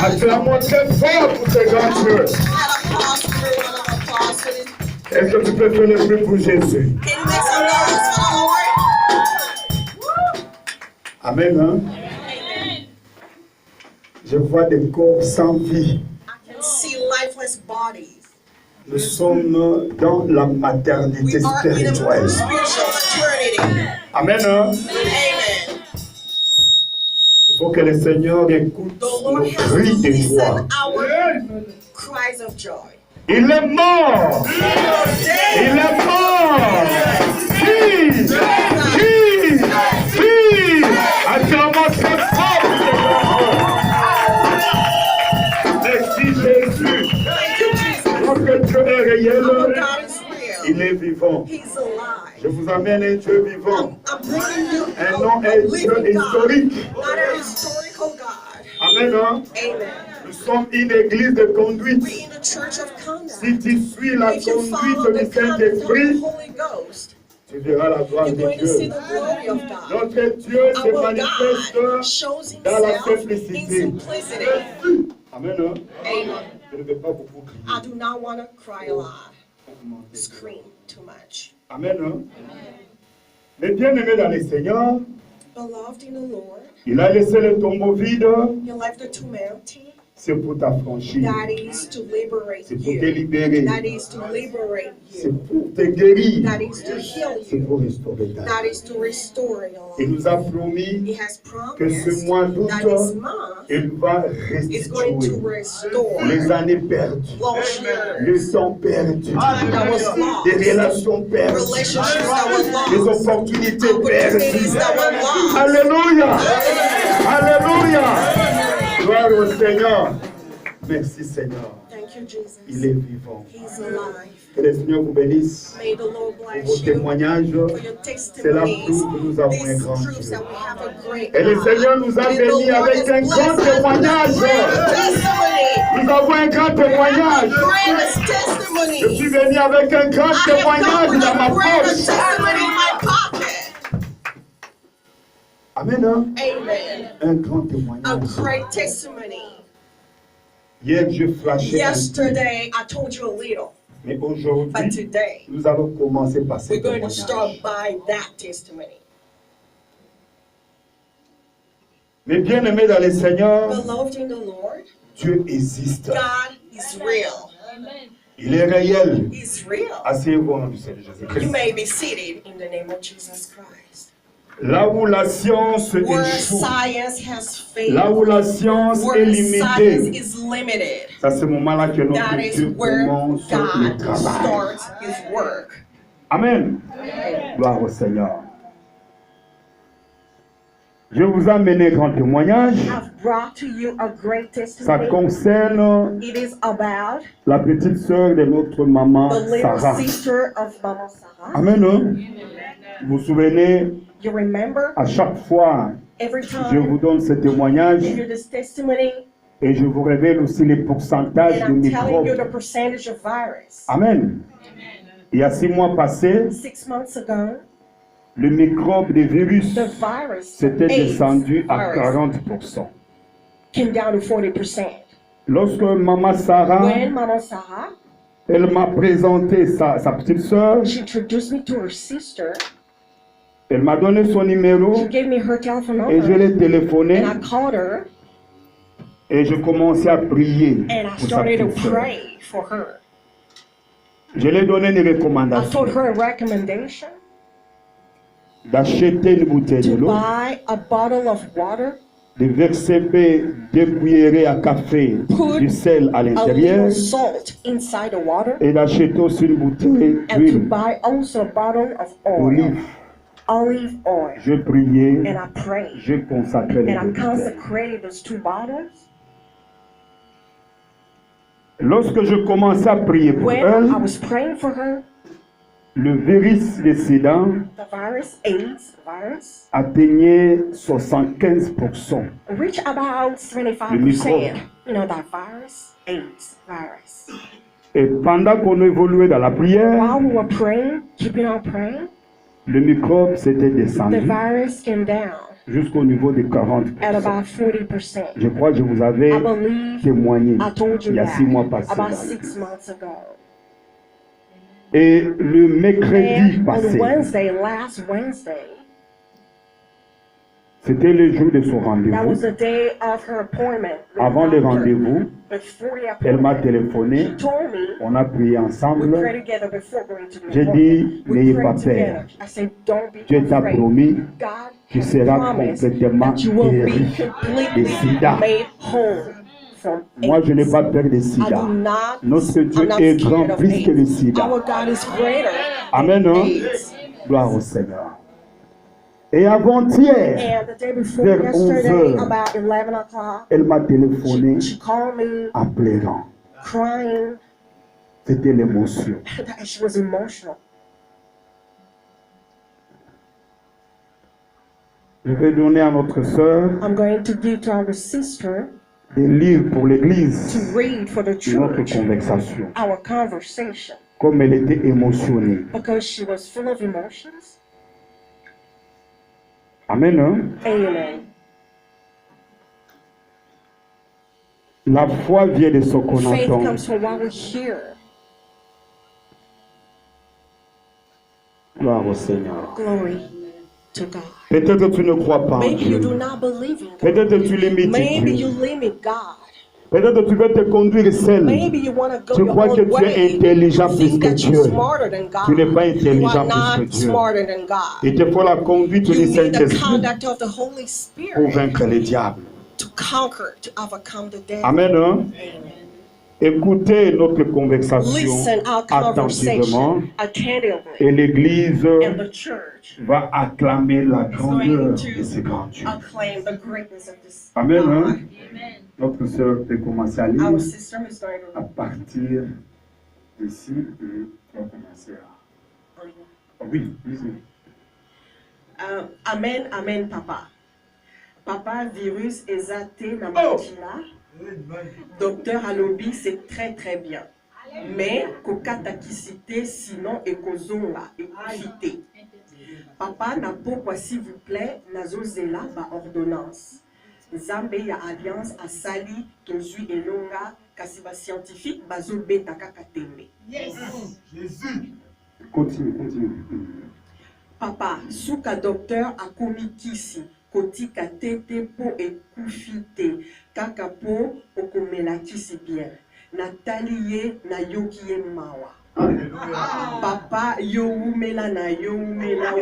Acclamons très fort pour ces grands Dieu. Est-ce que tu peux faire le bruit pour Jésus? Amen. Hein? Je vois des corps sans vie. Nous sommes dans la maternité spirituelle. Amen. Hein? Il faut que le Seigneur écoute nos cris de joie. Il est mort. Il est mort. Qui? Acclamons très fort. Merci Jésus. Notre Dieu est réel. Il est vivant. Je vous amène un Dieu vivant. Un nom est Dieu historique. Amen. Nous sommes une église de conduite. Si tu suis la conduite du Saint-Esprit, tu verras la gloire de Dieu. Notre Dieu se manifeste dans la simplicité. Amen. Je ne veux pas beaucoup crier. I do not want to cry a lot, scream too much. Amen. Les bien-aimés dans le Seigneur, Beloved in the Lord, il a laissé le tombeau vide. He left the tomb empty. C'est pour t'affranchir. That is to liberate C'est pour you. te libérer. That is to liberate C'est you. pour te guérir. That is to heal C'est you. pour restaurer ta That vie. is to restore your Il life. nous a promis He has que ce promised mois d'août, that this month il va is going to restituer restore les années perdues, lost years, le temps perdu, time that was lost, les relations perdues, relationships that were les lost, opportunités opportunities perdues. that were lost. Alléluia! Alléluia! Gloire au Seigneur. Merci Seigneur. Thank you, Jesus. Il est vivant. He's alive. Que le Seigneur vous bénisse May the Lord pour bless vos you témoignages. for your C'est la testimonies. preuve que nous avons un These grand proofs Dieu. that we have a great Et le God. Seigneur nous a And the bénis Lord avec has un blessed grand us with a témoignage. great testimony. Nous avons un grand témoignage. Greatest testimony. Je suis venu avec un grand I have témoignage come with dans ma a greater poche. testimony in my pocket. Amen. Hein? Amen. Un grand A témoignage. great testimony. Hier, je flashais un peu. Yesterday, I told you a little, Mais but aujourd'hui, today, nous allons commencer par ce we're going to start témoignage. by that testimony. Mais bien aimés dans le Seigneur, Beloved in the Lord, Dieu existe. God is real. Il est réel. He's real. Asseyez-vous au nom du Seigneur You Jésus-Christ. may be seated in the name of Jesus Christ. Là où la science Where échoue, science has là où failed, la science est where science limitée, is limited, c'est à ce moment-là que that notre is Dieu where commence le God travail. starts His work. Amen. Gloire au Seigneur. Je vous amène un grand témoignage. I've brought to you a great Ça testimony. concerne It is about la petite sœur de notre maman the little Sarah. sister of Mama Sarah. Amen. Hein? Vous vous souvenez, You remember, à chaque fois, every je vous time donne ce you témoignage hear this testimony, et je vous révèle aussi les pourcentages and de I'm telling you the microbes. percentage of virus. Amen. Il y a 6 mois passés, 6 months ago, le microbe des virus the virus s'était AIDS descendu à virus 40%. came down to 40%. Lorsque maman Sarah, When Mama Sarah, elle m'a présenté sa petite sœur, she introduced me to her sister, elle m'a donné son numéro she gave me her telephone et je number, l'ai téléphoné and I called her, et je commençais à prier and I pour sa started to petite sœur. pray for her. Je lui ai donné une I recommandation told her a recommendation d'acheter une bouteille de to l'eau, buy a bottle of water, de verser 2 cuillerées à café Put du sel à a l'intérieur little salt inside the water, et d'acheter aussi une bouteille and to d'huile buy also a bottle of oil, d'olive. olive oil. Je priais, And I prayed, je consacrais les and I deux bouteilles. consecrated those 2 bottles. Lorsque je commençais à prier pour When elle, I was praying for her, le virus décédant the virus, AIDS virus, atteignait 75%. reached about Le 75%. microbe. You know, that virus, AIDS virus. Et pendant qu'on évoluait dans la prière, While we were praying, keeping on praying, le microbe s'était the descendu virus came down jusqu'au niveau de 40%. at about 40%. Je crois que je vous avais I believe témoigné I told you il y a that 6 mois passés. about 6 months ago. Et le mercredi And passé, last Wednesday, c'était le jour de son that rendez-vous. was the day of her appointment. with Avant the le doctor. rendez-vous, Before the elle m'a appointment, téléphoné. she told me On a prié we ensemble. pray together before going to the J'ai appointment. dit, We n'ayez pray pas together. peur. I said, don't be Dieu t'a afraid. promis, God tu has seras promised complètement that you will be guéri de completely sida. made whole from Moi, je n'ai AIDS. pas peur de I sida. do not, Notre Dieu I'm not est scared grand of plus que le AIDS. sida. Our God is greater Amen. than Hein? AIDS. Gloire au Seigneur. Et avant-hier, And the day before vers yesterday, 11 heures, about 11 o'clock, elle m'a téléphoné she called me en pleurant. crying. C'était l'émotion. She was emotional. Je vais donner à notre sœur I'm going to give to our sister des livres pour l'église, to read for the notre church conversation. our conversation Comme elle était émotionnée. because she was full of emotions. Amen. Hein? Amen. La foi vient de ce qu'on Faith entend. comes from what we hear. Gloire au Seigneur. Glory to God. Peut-être que tu ne crois pas en Maybe you Dieu. do not believe in God. Peut-être que tu limites Maybe you Dieu. limit God. Peut-être que tu veux te conduire seul. Maybe you want to go Tu your crois que own tu es way. intelligent You plus think que that Dieu. you're smarter than God. Tu n'es pas You intelligent are plus que not Dieu. smarter than God. Il te faut la conduite You du need the Saint-Esprit conduct of the Holy pour Spirit vaincre les diables. to conquer, to overcome the devil. Amen. Hein? Écoutez notre conversation Listen our attentivement conversation attentively. et l'Église And the church va acclamer la is grandeur going de ce grand to Dieu. acclaim the greatness of this Amen. God. Hein? Notre sœur peut commencer à lire Our sister is going à to partir d'ici et on va commencer à... Oh oui, lisez. Amen, amen, papa. Papa, virus exaté na makila. Docteur Alobi, c'est très très bien. Mais kokatakisite sinon ekozonga ekufite. Papa na pokwa s'il vous plaît nazozela ba ordonnance. Nzambe ya alliance asali tozwi elonga kasi ba scientifique bazobeta kaka tembe. Yes. Jésus. Continue. Papa, suka docteur akomi kisi kotika tete po ekufi te kaka po okomela kisi bien. Natali ye na yoki ye mawa. Alléluia. Papa, yo umela na yo umela.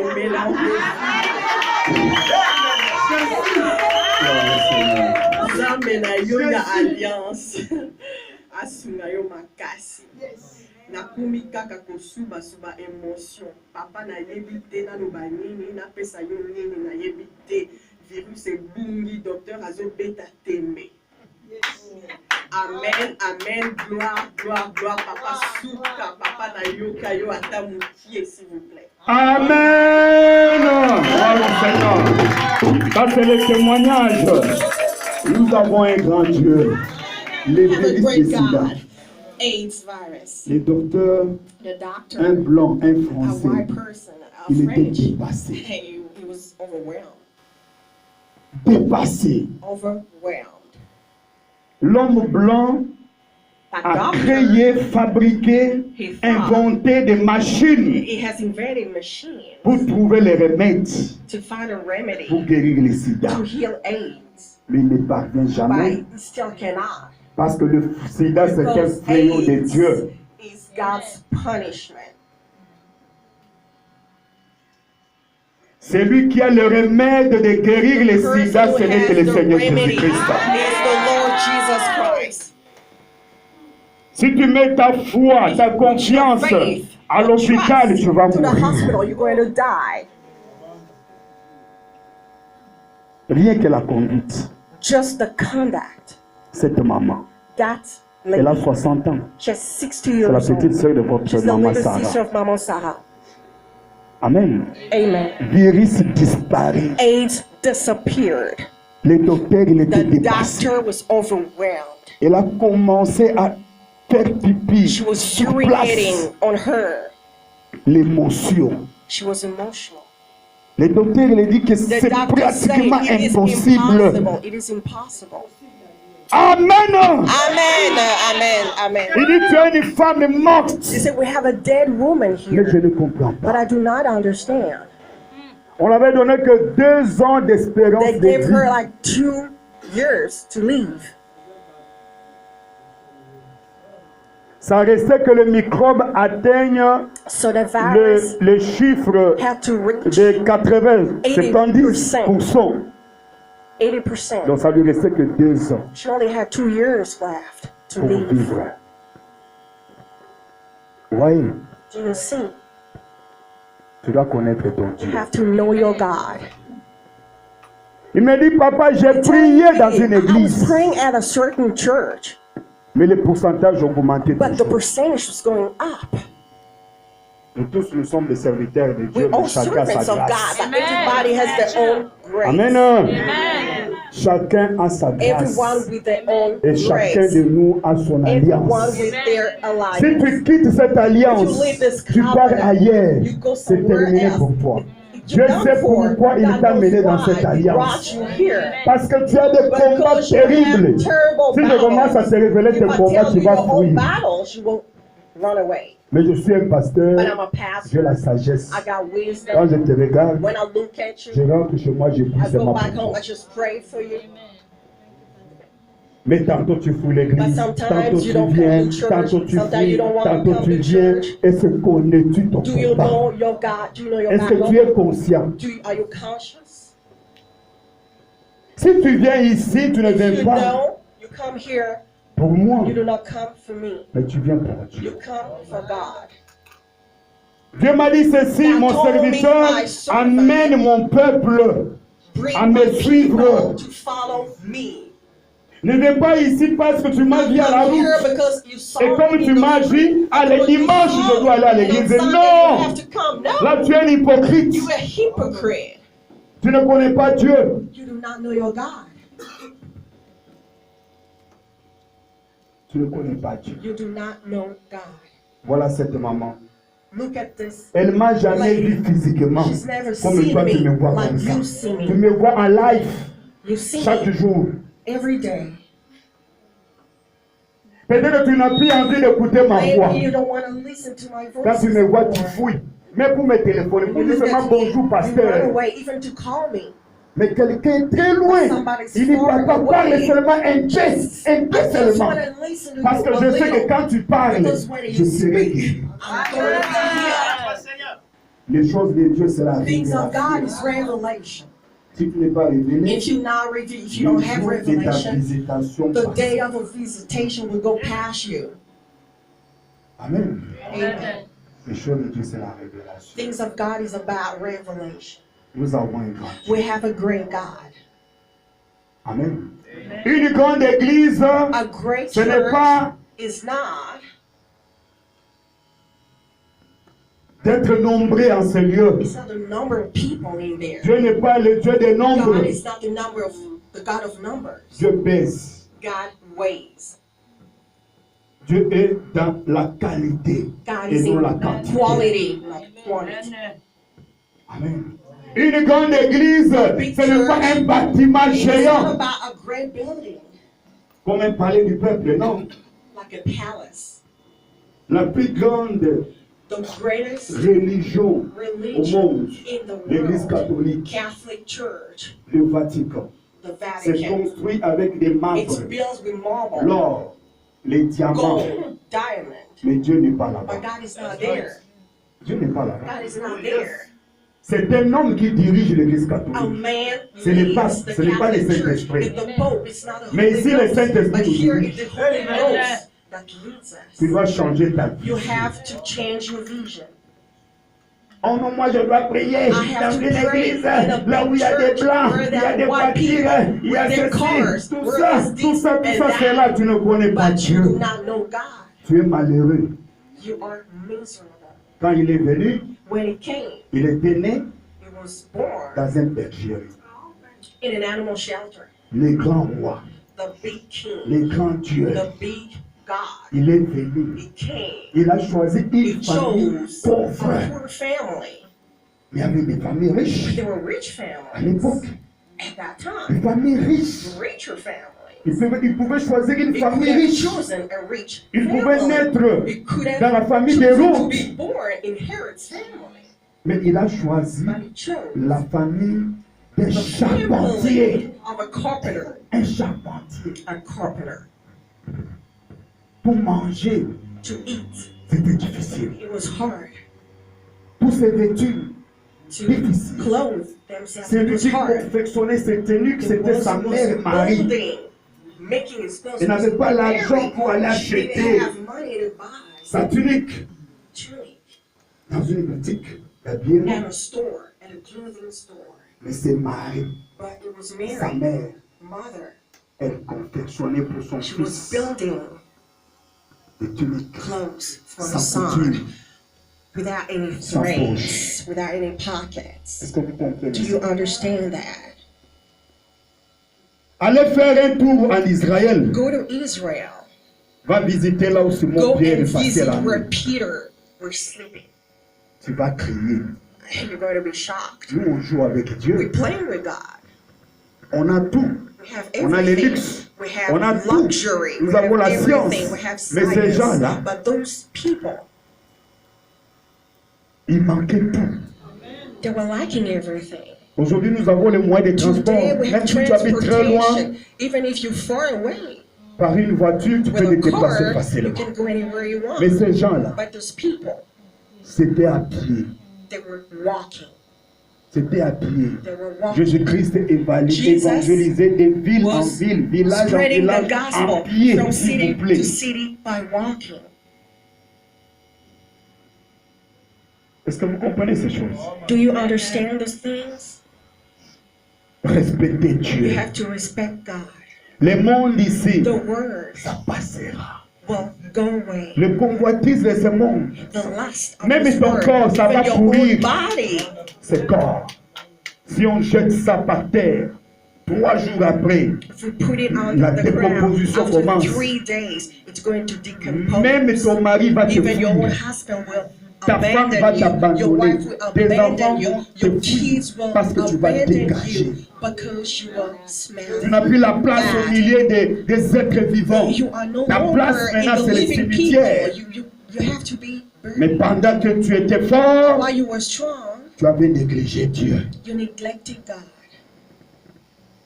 Zambe na yo ya alliance. Asunga yo makasi. Nakumi kaka kosuba émotion. Papa na yebi te na loba nini na pesa yo nini na yebi te. Virus ebungi docteur azobeta tembe. Amen, amen, gloire, papa souka, papa na yoka yo ata mukie s'il vous plaît. Amen. Bravo Seigneur. Ça c'est le témoignage. Nous avons un grand Dieu. Les We have a virus great de sida. God. AIDS virus. Les docteurs, The doctor, un blanc, un a white français, person, a il était French. dépassé. He was overwhelmed. Dépassé. Overwhelmed. L'homme blanc That a doctor, créé, fabriqué, he thought inventé des machines he has invented machines pour trouver les remèdes to find a remedy pour guérir le sida. to heal AIDS, Mais il ne parvient but jamais he still cannot. parce que le sida c'est un Because fléau de AIDS Dieu. is God's punishment. Celui qui a le remède de guérir le The sida, person ce who n'est que has le the Seigneur remedy Jésus-Christ. is the Lord Jesus Christ. Si tu mets ta foi, ta confiance à l'hôpital, tu vas To the mourir. hospital, you're going to die. Rien que la conduite. Just the conduct. Cette maman, That elle a lady, 60 ans. she's 60 C'est la years petite old. sœur de votre She's the maman little sister Sarah. of Mama Sarah. Amen. Amen. Virus disparu. AIDS disappeared. Le docteur, il était The dépassé. doctor was overwhelmed. Elle a commencé à faire pipi She was sur place. urinating on her. L'émotion. She was emotional. Les docteurs il dit que The c'est doctors say pratiquement it is impossible. impossible. It is impossible. Amen. Amen. Amen. Amen. Il dit tu es une femme morte. He said, we have a dead woman Mais je here, ne comprends but pas. I do not understand. On n'avait donné que 2 ans d'espérance They de gave her vie. like 2 years to leave. Ça restait que le microbe atteigne So the virus le chiffre had to reach de 80-70%. 80%. Donc ça lui restait que 2 ans She only had 2 years left to pour leave. vivre. Oui, Do you see? tu dois connaître ton You Dieu. have to know your God. Il me dit, papa, j'ai prié dans une I was église, praying at a certain church, mais le pourcentage a augmenté. but the toujours. percentage was going up. Nous tous, nous sommes des serviteurs de We're Dieu, mais all chacun a servants sa of God, grâce. but everybody has their own grace. Amen. Chacun a sa grâce. Everyone with their own Et chacun grace. de nous a son Everyone alliance. with their Si alliance. tu quittes cette alliance, tu pars ailleurs, c'est terminé pour toi. Dieu sait pourquoi il t'a mené dans cette alliance. Parce que tu as des combats terribles. Si je commence à te révéler tes combats, tu vas fuir. Mais je suis un pasteur, But I'm a pastor. j'ai la sagesse. I got Quand wisdom. je te regarde, When I look at je you, rentre chez moi, je prie I go seulement back pour home, toi. I just pray for you. Mais tantôt tu fouilles But l'église, sometimes tantôt you tu don't viens, come to church, tantôt tu sometimes you fuis, don't want to tantôt come tu to viens. church. Est-ce que connais-tu ton Do you combat? know your God? Do you know your Est-ce que tu battle? es conscient? Are you conscious? Si tu viens ici, tu ne If viens you pas know, you come here, pour moi, you do not come for me. mais tu viens pour You Dieu. come for God. Dieu m'a dit ceci, God mon told me, serviteur, my servant, amène mon peuple Bring à my me suivre. people to follow me. Ne viens pas ici parce que tu m'as dit à la Come here route. because you saw Et comme me tu in the m'as dit, street. allez, Because you dimanche, saw je dois aller à me, and on l'église. Sunday Non! you have to come. No, Là, tu es un hypocrite. you a hypocrite. Tu ne connais pas Dieu. You do not know your God. Tu ne connais pas Dieu. You do not know God. Voilà cette maman. Look at this. Elle m'a jamais vu physiquement. She's never Comme seen toi, tu me me vois like comme ça. you see Tu me. me vois en live You see chaque me jour. every day. Peut-être que tu n'as plus envie d'écouter ma voix. Maybe you don't want to listen to my Quand voice tu me vois, tu anymore. fouilles. Mais pour me téléphoner, pour You dire look seulement at me, bonjour, you run pasteur. away, even to call me. Mais quelqu'un est très loin. Somebody's Il dit, far papa, parle away. seulement un peu I just seulement. want to listen to Parce you que a je sais que little. quand tu parles, Because when je you serai speak, guéri. I'm going to hear. Les choses de Dieu, c'est la Things of God is révélation. revelation. Si tu n'es pas révélé, If you not reveal, if le you don't have jour de ta revelation, visitation the passe. day of a visitation will go past you. Amen. Amen. Les choses de Dieu, c'est la révélation. Things of God is about revelation. Nous avons un grand Dieu. We have a great God. Amen. Une grande église, A great ce n'est church pas is not d'être nombreux en ce lieu. it's not the number of people in there. Dieu n'est pas le Dieu des nombres. God is not the number of the God of numbers. Dieu baisse. God weighs. Dieu est dans la qualité God et is non la in quantité. quality, not quantity. Amen. Une grande église, ce n'est pas un bâtiment It's not géant about a great building, comme un palais du peuple, non. like a palace. La plus grande The greatest religion au religion monde, in the l'Église world, catholique, Catholic Church, le Vatican, the c'est Vatican. construit avec des It's marbre, built with marble, l'or, les diamants. gold, diamond. Mais Dieu n'est pas But là-bas. God is not there. Dieu n'est pas là-bas. God is not there. C'est un homme qui dirige l'Église A catholique. man Ce n'est pas- leads the ce n'est pas le Catholic Church. Saint-Esprit. It's the Pope. It's not the Mais Holy ici, le Ghost. Saint-Esprit But nous here dirige. is the Holy Ghost that leads Tu us. dois changer ta vie. You have to change your vision. Oh non, moi je dois prier I dans have une to pray église, in a là où big il y a des church blancs, where il y a there des are white voitures, people, il y a with their cars, ceci, tout where ça, there's tout this ça, tout and ça, that. c'est là, tu ne connais pas But you do Dieu. not know God. Tu es malheureux. You are miserable. Quand il est venu, When he came, il était né he was born dans un bergerie. in an animal shelter. Les grands rois, The big king, les grands dieux, the big God. il est venu. He came. Il a choisi He une famille chose pauvre. a poor family. Mais il y avait des familles riches There were rich à families l'époque. at that Des time. familles riches. Richer families. Ils pouvaient choisir une It could famille have riche. chosen a rich Ils pouvaient family. naître It could have dans la famille des chosen to routes. be born in Herod's family. Mais il a choisi But he chose la famille des the charpentiers. family of a carpenter. Un charpentier. A carpenter. Pour manger, To eat, c'était difficile. it was hard. Pour se vêtir, To difficile. clothe themselves, C'est it lui was qui hard. confectionnait ses tenues, It c'était was sa mère Marie. building, making his clothes. Il n'avait pas l'argent Mary, pour aller she acheter didn't have money to buy sa tunique tunic dans une boutique d'habillement. at a store, at a clothing store. Mais c'est Marie, But it was sa Mary, mère, mother. elle confectionnait pour son She was fils building des tuniques clothes for her sans son couture. without any Sans threads, without any Est-ce pockets. que vous comprenez Do you ça? understand that? Allez faire un tour en Israël. Go to Israel. Va visiter là où Simon Go Pierre and est passé visit la where nuit. Peter was sleeping. Tu vas crier. And you're going to be shocked. Nous, on joue avec We're Dieu. playing with God. On a tout. We have On a les everything. luxes. We have On a tout. luxury. Nous We have avons la everything. science. We have Mais ces science. gens-là, But those people, il manquait tout. they were lacking everything. Aujourd'hui, nous avons les moyens de transport. Today we have Même si tu habites très loin, transportation. Even if you're far away, par une voiture, tu peux with te a déplacer car, you facilement. can go anywhere you want. Mais ces gens-là, But those people, c'était à pied. they were walking. C'était à pied. They were walking. Jésus-Christ Jesus évangélisait des villes en was ville, village en spreading the village, en gospel pied, from s'il city vous plaît. to city by walking. Est-ce que vous comprenez ces choses? Do you understand those things? Respectez You Dieu. have to respect God. Le monde ici, The words ça passera. will go away. Le convoitise de ce monde, The lust of même this ton world, corps, ça va even your pourrir. own body. ce corps. Si on jette ça par terre, 3 jours après, If we put it on la the ground, décomposition after commence. 3 days, it's going to decompose. Même ton mari va te Even your own fuir. husband will Ta femme va abandon you. Your t'abandonner. wife will Tes enfants abandon you. vont te Your fuir kids will parce que tu vas abandon dégager. you because you will smell Tu n'as plus la place au bad. milieu des êtres vivants. You are no Ta place longer maintenant, in the c'est les living cimetières. people. You have to be Mais buried. pendant que tu étais fort, While you were strong, tu avais négligé Dieu. you neglected God.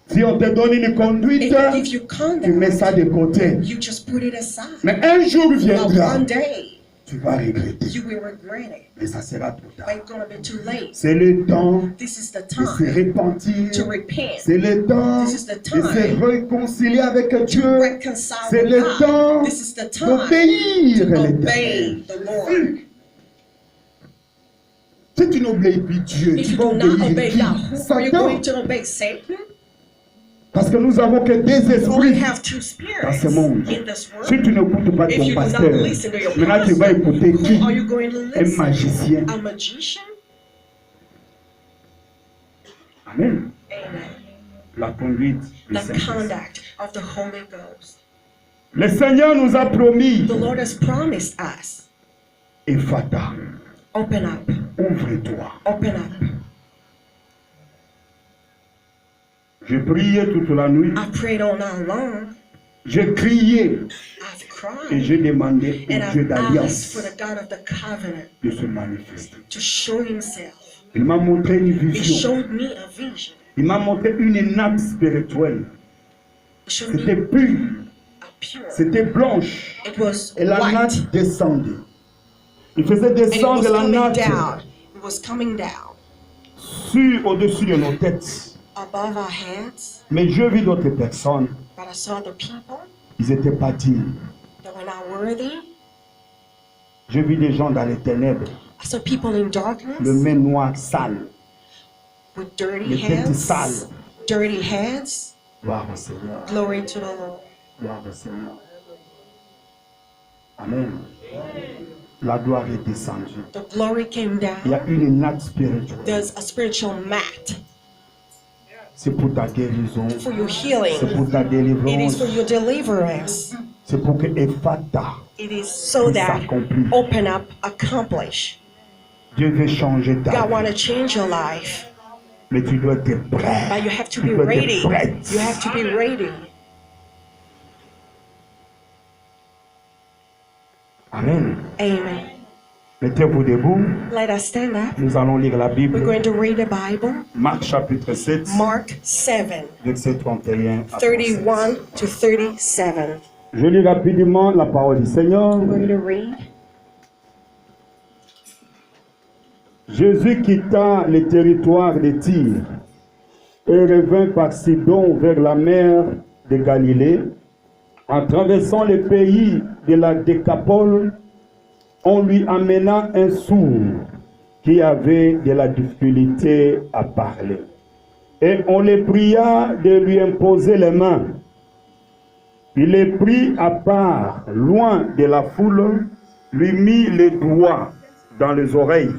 Si on te donne une conduite, If you tu mets ça conduct, de côté. you just put it aside. Mais un jour But viendra, one day, tu vas regretter. you will regret it. Mais ça sera trop But tard. it's going to be too late. C'est le temps This is the de se time repentir. to repent, C'est le temps This is the de se time réconcilier avec to Dieu. reconcile C'est with le God. temps This is the time d'obéir to à obey l'Éternel. the Lord. Si tu n'obéis plus Dieu, If tu you vas do not obéir obey qui? God, who are you Satan. going to obey? Satan? Parce que nous avons que deux We only esprits have two dans spirits ce monde. in this Si world. tu n'écoutes pas If ton you do not pasteur, listen to your maintenant tu vas pastor, écouter qui? who are you going to Un listen? magicien. A magician? Amen. Amen. La conduite du The Saint-Esprit. conduct of the Holy Ghost. Le Seigneur nous a promis, The Lord has promised us, Ephata, open up, ouvre-toi. open up. J'ai prié toute la nuit, I prayed all night long. j'ai crié I've et cried. j'ai demandé And au Dieu I've asked for d'alliance the God of the covenant de se manifester. to show himself. Il m'a montré une He vision. showed me a vision. Il m'a montré une nappe spirituelle. He showed C'était me pur, a pure. c'était blanche. It was Et la white. nappe descendait. Il faisait And it was descendre la coming nappe down. It was coming down au-dessus de nos têtes. above our heads. Mais je vis d'autres personnes, But I saw the people ils n'étaient pas dignes. that were not worthy. Je vis des gens dans les ténèbres, I saw people in le darkness main noir sale. with dirty Les têtes hands. sales. Dirty hands. Gloire au Seigneur. Glory to the Lord. Gloire au Seigneur. Amen. La gloire est descendue. The glory came Il y a down. une nappe spirituelle. There's a spiritual mat C'est pour ta guérison. for your C'est healing. pour ta It is délivrance. for your deliverance. C'est pour que Ephata It is so that open up, accomplish. Dieu veut changer ta God vie. want to change your life. Mais tu dois être prêt. But you have to Tu be dois être ready. prête. You have to be ready. Amen. Amen. Mettez-vous debout. Let us stand up. Nous allons lire la We're Bible. going to read the Bible. Marc chapitre 7, Mark 7, verset 31 à 31 37. to 37. Je lis rapidement la parole du Seigneur. I'm going to read. Jésus quitta le territoire de Tyr et revint par Sidon vers la mer de Galilée. En traversant le pays de la Décapole, on lui amena un sourd qui avait de la difficulté à parler. Et on le pria de lui imposer les mains. Il les prit à part, loin de la foule, lui mit les doigts dans les oreilles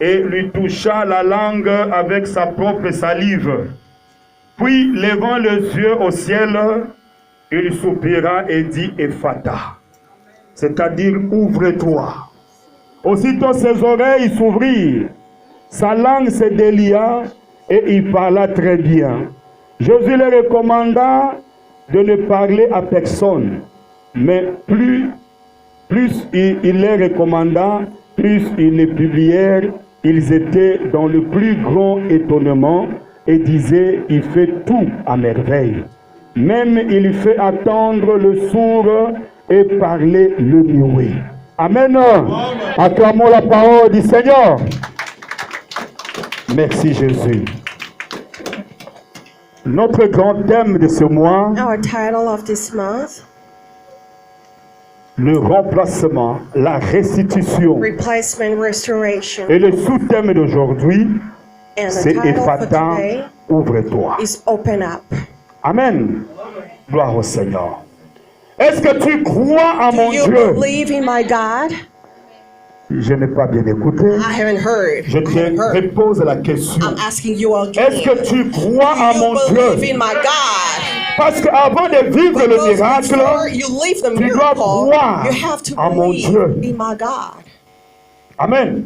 et lui toucha la langue avec sa propre salive. Puis, levant les yeux au ciel, il soupira et dit Ephata, c'est-à-dire ouvre-toi. Aussitôt ses oreilles s'ouvrirent, sa langue se délia et il parla très bien. Jésus leur recommanda de ne parler à personne, mais plus il les recommanda, plus ils les publièrent. Ils étaient dans le plus grand étonnement et disaient, il fait tout à merveille. Même il fait attendre le sourd et parler le muet. Amen. Acclamons la parole du Seigneur. Merci Jésus. Notre grand thème de ce mois, Our title of this month, le remplacement, la restitution. Replacement Restoration. Et le sous-thème d'aujourd'hui, And the c'est title for Ephata, today ouvre-toi. is Open Up. Amen. Gloire au Seigneur. Est-ce que tu crois en mon Do you Dieu? believe in my God? Je n'ai pas bien écouté. I haven't heard. Je I haven't te heard. repose la question. I'm asking you again. Est-ce que tu crois en Do mon you believe Dieu? in my God? Parce qu'avant de vivre le Because miracle, before you leave the tu dois miracle, croire you have to en mon believe Dieu. in my God. Amen.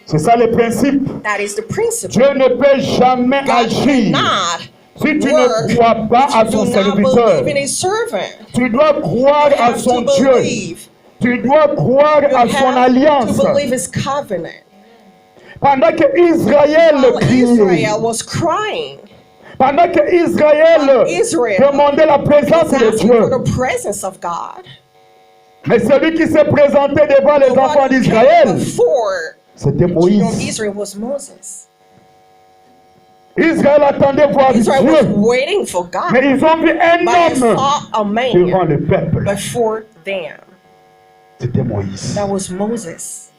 C'est ça le principe. That is the principle. Dieu ne peut jamais God agir cannot si tu work ne crois pas à if son you do not serviteur. believe in his servant. Tu dois croire You à have son to Dieu. believe. Tu dois croire You à son have alliance. to believe his covenant. Pendant que Israël While criait, Israel was crying, pendant que Israël while Israel demandait la présence was de asking for Dieu, the presence of God, mais celui qui s'est présenté devant les the enfants one who came d'Israël, before c'était the children of Moïse. Israel was Moses. Israël attendait voir Israel was Dieu, waiting for God, mais ils ont vu un but they homme saw a devant man le peuple. before them. C'était Moïse. That was Moses.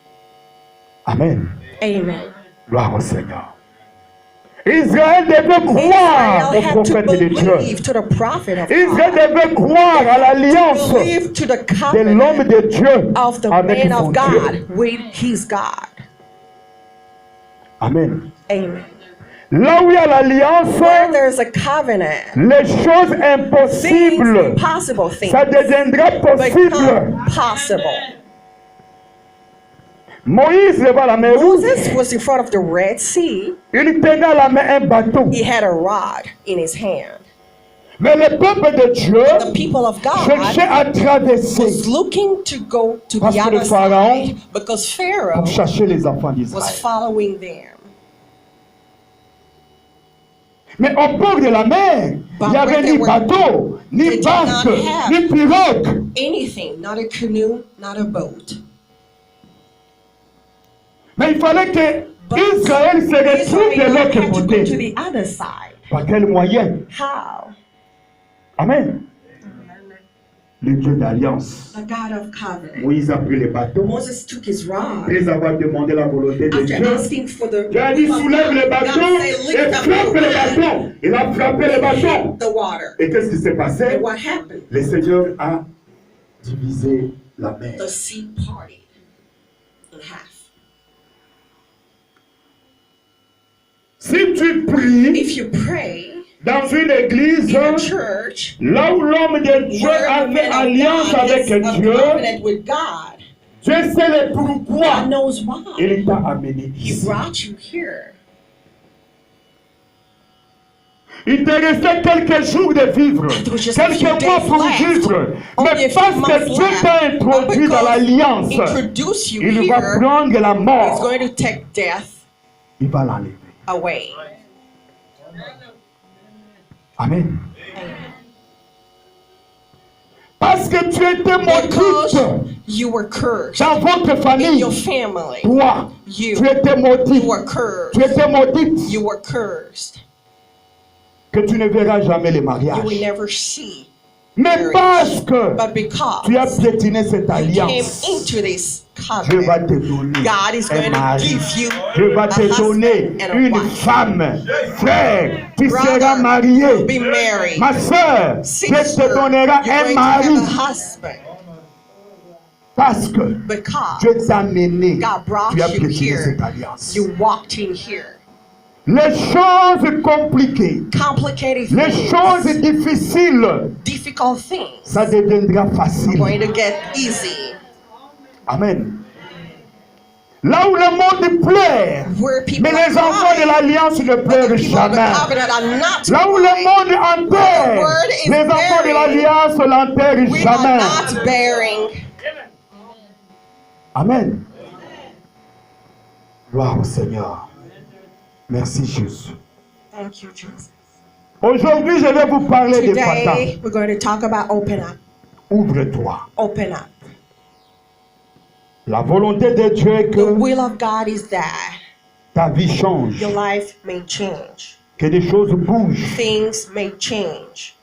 Amen. Amen. Gloire au Seigneur. Israël devait croire Israel au had to prophète de Dieu. believe to the prophet of Israël God, devait croire à l'alliance believe to the de l'homme covenant de Dieu of the avec man son of Dieu. God with his God. Amen. Amen. Là où il y a l'alliance, Where there's a covenant, les choses things, impossibles, impossible things, ça deviendra possible. become possible. Moïse leva la main rouge. Moses was in front of the Red Sea. Il tenait à la main un bateau. He had a rod in his hand. Mais le peuple de Dieu The people of God cherchait à traverser was looking to go to Parce the que le other Pharaon side because Pharaoh pour chercher les enfants was d'Israël. following them. Mais au bord de la mer, il n'y avait ni bateau, ni barque, ni pirogue. Anything, not a canoe, not a boat. Mais il fallait que But Israël se retrouve de Israel l'autre had to go to côté. the other side. Par quel moyen? How? Amen. Le Dieu d'alliance. The God of covenant. Moïse a pris le bateau. Moses took his rod. Après avoir demandé la volonté de After Dieu, asking for the Dieu a dit soulève le bateau God said, et lift up frappe your le hand bateau. Il a frappé le and bateau. hit the water. Et qu'est-ce qui s'est passé? And what happened? Le Seigneur a divisé la mer. The sea parted in half. Si tu pries If you pray dans une église, in a church là où l'homme de Dieu where a the fait man of alliance God avec is a Dieu, covenant with God, Dieu sait le pourquoi God knows why. il t'a amené He ici. brought you here. Il te restait quelques jours de vivre, There was just a few quelques mois days pour left. vivre. Only Mais a few parce months que Dieu left. t'a introduit dans l'alliance, Introduce you il va here. prendre la He's mort, going to take death il va l'enlever. away. Amen. Parce que tu étais Because maudite you were cursed dans votre in famille. your family. Toi, You tu étais maudit. were cursed. Tu étais maudite You were cursed. que tu ne verras jamais les You will mariages. never see. Mais parce que But because tu as piétiné cette you came alliance, into this Dieu va covenant, te donner God is un going to mari. give you Dieu va a te donner husband and a une wife. femme. Frère, tu seras Brother, marié. you'll be married. Ma soeur, Dieu Sister, te donnera you're un going to mari. have a husband. Parce que Because Dieu t'a amené. God brought Tu as you piétiné here. cette alliance. You walked in here. Les choses compliquées, Complicated les choses things, difficiles, difficult things ça deviendra are facile. going to get easy. Amen. Là où le monde pleure, Where people mais les are enfants de crying, l'alliance ne but the pleurent people of the jamais. covenant are not Là où le crying. monde enterre, word is les enfants de buried, l'alliance l'enterrent We are jamais. not bearing. Amen. Gloire au Seigneur. Merci Jésus. Thank you, Jesus. Aujourd'hui, je vais vous parler de Today, Pata. we're going to talk about open up. Ouvre-toi. Open up. La volonté de Dieu est The que will of God is that ta vie change, your life may change. que des choses bougent. Things may change.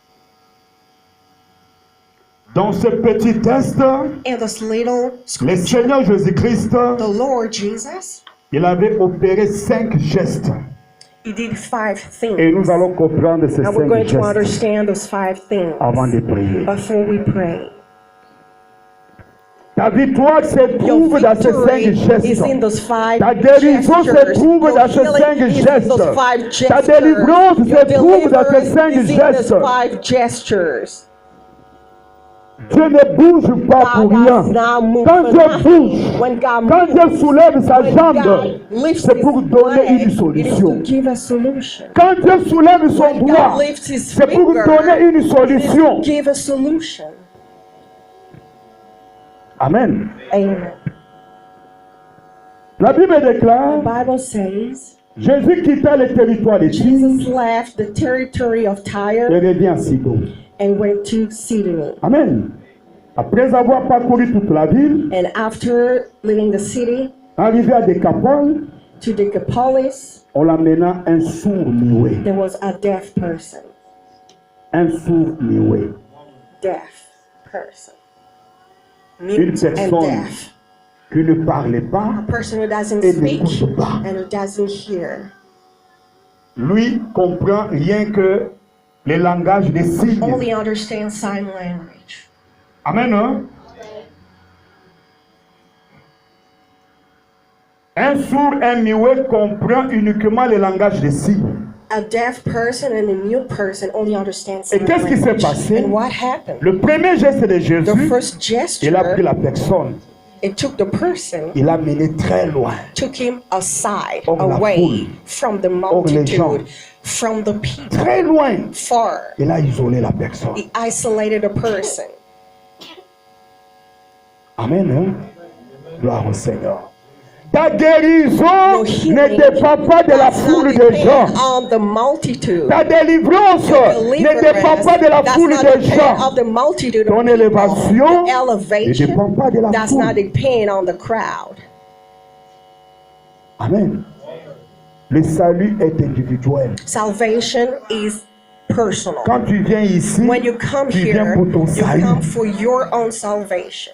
Dans ce petit test, In this little le scripture, Seigneur Jésus-Christ, the Lord Jesus, il avait opéré 5 gestes. He did 5 things. Et nous allons comprendre ces And we're 5 going to gestes understand those 5 things avant de prier. before we pray. Ta victoire se Your trouve dans ces 5 victory gestes. is in those 5 Ta guérison se gestures. trouve Your dans ces healing 5 is in gestes. those 5 gestures. Ta délivrance Your se trouve dans ces deliverance 5 is in gestes. those 5 gestures. Dieu ne bouge pas pour God rien. does not move Quand for Dieu nothing. bouge, When God quand moves, Dieu soulève sa when jambe, God lifts c'est pour his donner leg, une it is solution. to give a solution. Quand Dieu soulève son When doigt, God lifts his c'est pour finger, donner une it is solution. to give a solution. Amen. Amen. La Bible The déclare, Bible says Jésus quitta le territoire de Tyr Jesus left the territory of et Tyre revient à Sidon. and went to Sidon. Amen. Après avoir parcouru toute la ville, And after leaving the city arrivé à Décapole, to Decapolis, on l'amena un sourd-muet. there was a deaf person. Un sourd-muet. Deaf person. Une Mute and personne deaf. qui ne parlait pas A person who doesn't et speak n'écoute pas. and who doesn't hear. Lui comprend rien que les langages des signes. Only understands sign language. Amen. Hein? Un sourd, un muet comprend uniquement les langages des signes. A deaf person and a mute person only understands sign Et qu'est-ce qui s'est language. passé? And what happened? Le premier geste de The Jésus, first il a pris gesture, la personne, it took the person, il l'a mené très loin. took him aside, Hors la away foule. from the Hors les gens. multitude, from the people, Très loin. far. Il a isolé la personne. He isolated a person. Amen. Hein? Gloire au Seigneur. Ta guérison Your healing ne dépend pas de la does foule not de depend gens. on the multitude. Ta délivrance Your ne dépend deliverance pas de la does foule not de depend gens. on the multitude Ton of people. élévation Your ne elevation dépend pas de la does not foule. depend on the crowd. Amen. Le salut est individuel. Salvation is personal. Quand tu viens ici, When you come tu viens here, pour ton you salut. come for your own salvation.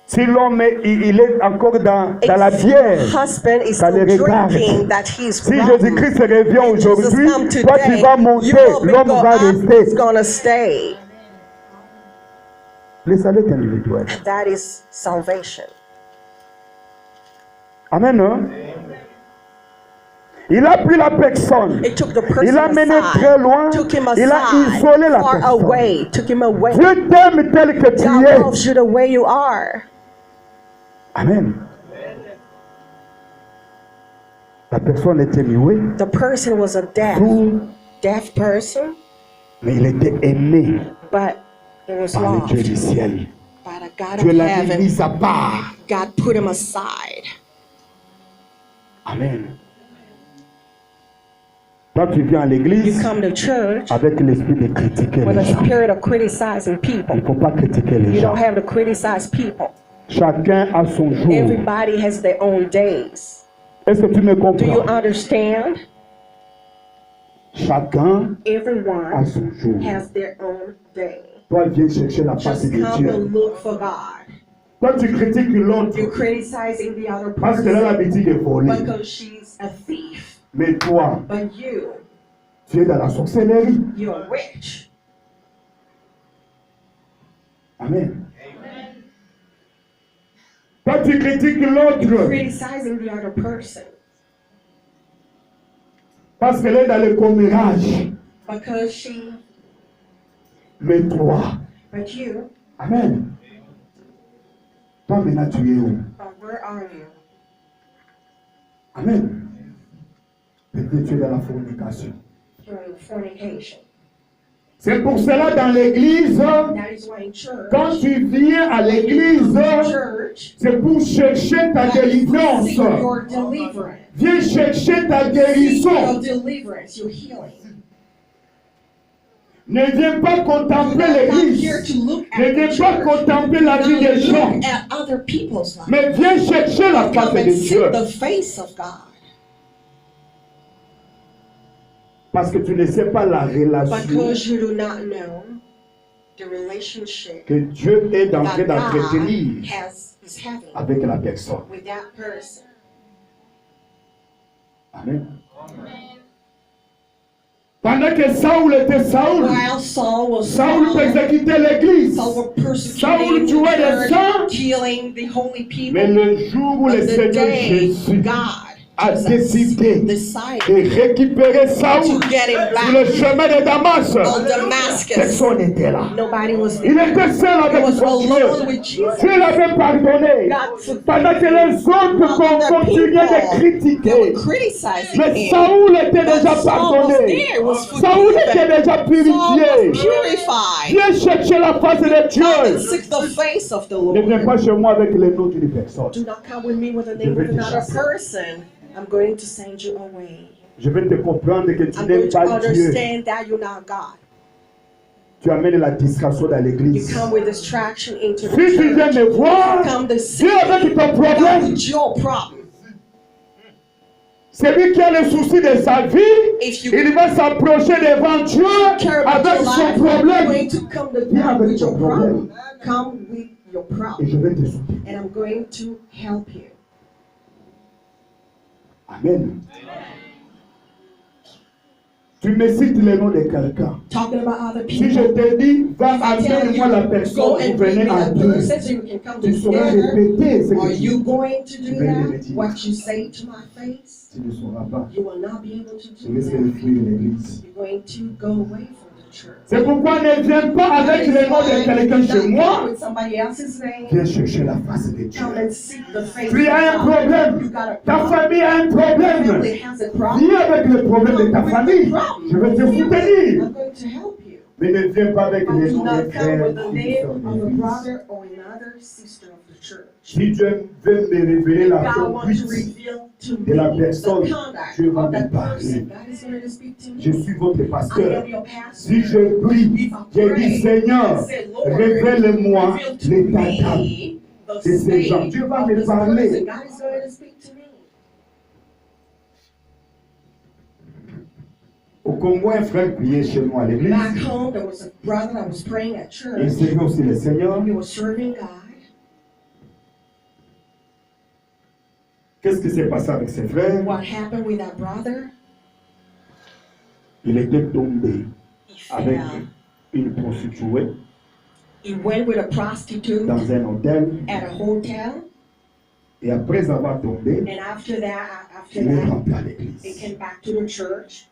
Si l'homme il est encore dans la If bière, your husband is ça le still regarde. drinking, that he's Si wrong. Jésus-Christ revient When Jesus aujourd'hui, come toi tu today, vas monter, you will be l'homme go va up, he's rester. gonna stay. Le salut est individuel. That is salvation. Amen. Hein? Il a pris la personne. It took the person Il l'a mené très loin. aside, took him Il a aside, isolé la far personne. away, took him away. Dieu t'aime tel que tu God es. loves you the way you are. Amen. La personne était muette. The person was a deaf person, Mais il était aimé but it was par le Dieu loved du ciel. by the God Dieu of l'a mis heaven. à part. God put him aside. Amen. Toi, tu viens à You l'église come to church avec l'esprit de critiquer with les a gens. spirit of criticizing Il people. ne faut pas critiquer les You gens. don't have to criticize people. Chacun a son jour. Everybody has their own days. Est-ce que tu me Do you comprends? understand? Chacun a Everyone son jour. has their own day. Toi, viens chercher la face Just de come to Dieu. look for God. Toi, tu critiques l'autre You're criticizing the other parce qu'elle a person l'habitude de voler. because she's a thief. Mais toi, But you, tu es dans la sorcellerie. you're rich. Amen. Toi, tu critiques You're l'autre criticizing the other person parce qu'elle est dans le commérage. because she, Mais toi, but you, Amen. Toi, maintenant, tu es où? but where are you? Amen. Peut-être tu es dans la fornication. You're in fornication. C'est pour cela, dans l'église, That is why in church, quand tu viens à l'église, church, c'est pour chercher ta délivrance. seek your deliverance. Viens chercher ta Seek guérison. your deliverance, your healing. Ne viens pas You're contempler not here l'église. to look Ne at the viens pas church. contempler la vie des gens. Look at other people's lives. Mais viens chercher la face Come de and seek Dieu. the face of God. Parce que tu ne sais pas la relation Because you do not know the relationship que Dieu est en train that God d'entretenir is having avec la personne. with that person. Amen. Pendant que Saoul était Saoul, While Saul was Saoul Saul, persécutait l'église. Saul were Saul persecuting tuait the les saints. church, killing the holy people. Mais le jour où le But the Seigneur day Jésus God a décidé decided de récupérer Saoul to get him sur le back chemin de Damas, on Damascus, personne n'était là. nobody was Il there. était seul He avec was son alone Dieu. with Jesus. Dieu l'avait pardonné. God Pendant que les autres continuaient de they were critiquer. criticizing Mais him. Saoul était But déjà Saul was pardonné. there, was Saoul était forgiven. déjà Saul purifié. was purified. Viens chercher la face de Come and Dieu. seek the face of the Ne viens Lord. pas chez moi avec les noms d'une personne. Do not come with me with the Je name vais of te another chasser. person. I'm going to send you away. Je vais te comprendre que tu I'm n'aimes going to pas Dieu. understand that you're not God. Tu amènes la distraction dans You l'église. come with distraction into the Si tu viens church. me voir, Come to see viens avec ton God problème. with your problem. Celui qui a le souci de sa vie, If you il va s'approcher devant Dieu care about avec your son life, you're problème. going to come to Viens God avec with your ton problème. problem. Come with your Et problem. je vais te soutenir. And I'm going to help you. Amen. Tu me cites le nom de quelqu'un. Talking about other Si je people. te dis, va If I tell amène-moi la you, personne, go vous and bring venez me à that deux. person so you can come Tu sauras together. répéter ce Are que tu you dis. going to do Tu vas le that? répéter. What you say to my face? Tu ne sauras pas. You will not be able to Tu do risques de that. fuir l'église. You're going to go away from the church. C'est pourquoi ne viens pas avec le nom de quelqu'un chez moi. With somebody else's name. Viens chercher la face de Dieu. Come and seek the face Tu as un of God. problème. You got a Ta problem. famille a un Your problème. family has a problem. Viens avec le problème de ta famille. Je vais te soutenir. I'm going to help you. Mais ne viens pas avec But les do noms not des come frères with the qui name sont of a d'église. brother or another sister of the church. Si Dieu veut me révéler la God wants to conduite reveal to me de la personne, the conduct Dieu va of me that parler. person. God is going to speak to Je me. suis votre I pasteur. am your pastor. Si je prie, je dis Seigneur, révèle-moi Reveal to l'état d'âme. me the de ces gens. state Dieu va of me this parler. person. God is going to speak to me. Au Congo, un frère priait chez nous à l'église. Back home, there was a brother that was praying at Il church. servait aussi le Seigneur. He was serving God. Qu'est-ce qui s'est passé avec ses frères? What happened with that brother? Il était tombé He avec fell. une prostituée He went with a prostitute dans un hôtel. at a hotel, Et après avoir tombé, and after il est that, rentré à he l'église. came back to the church.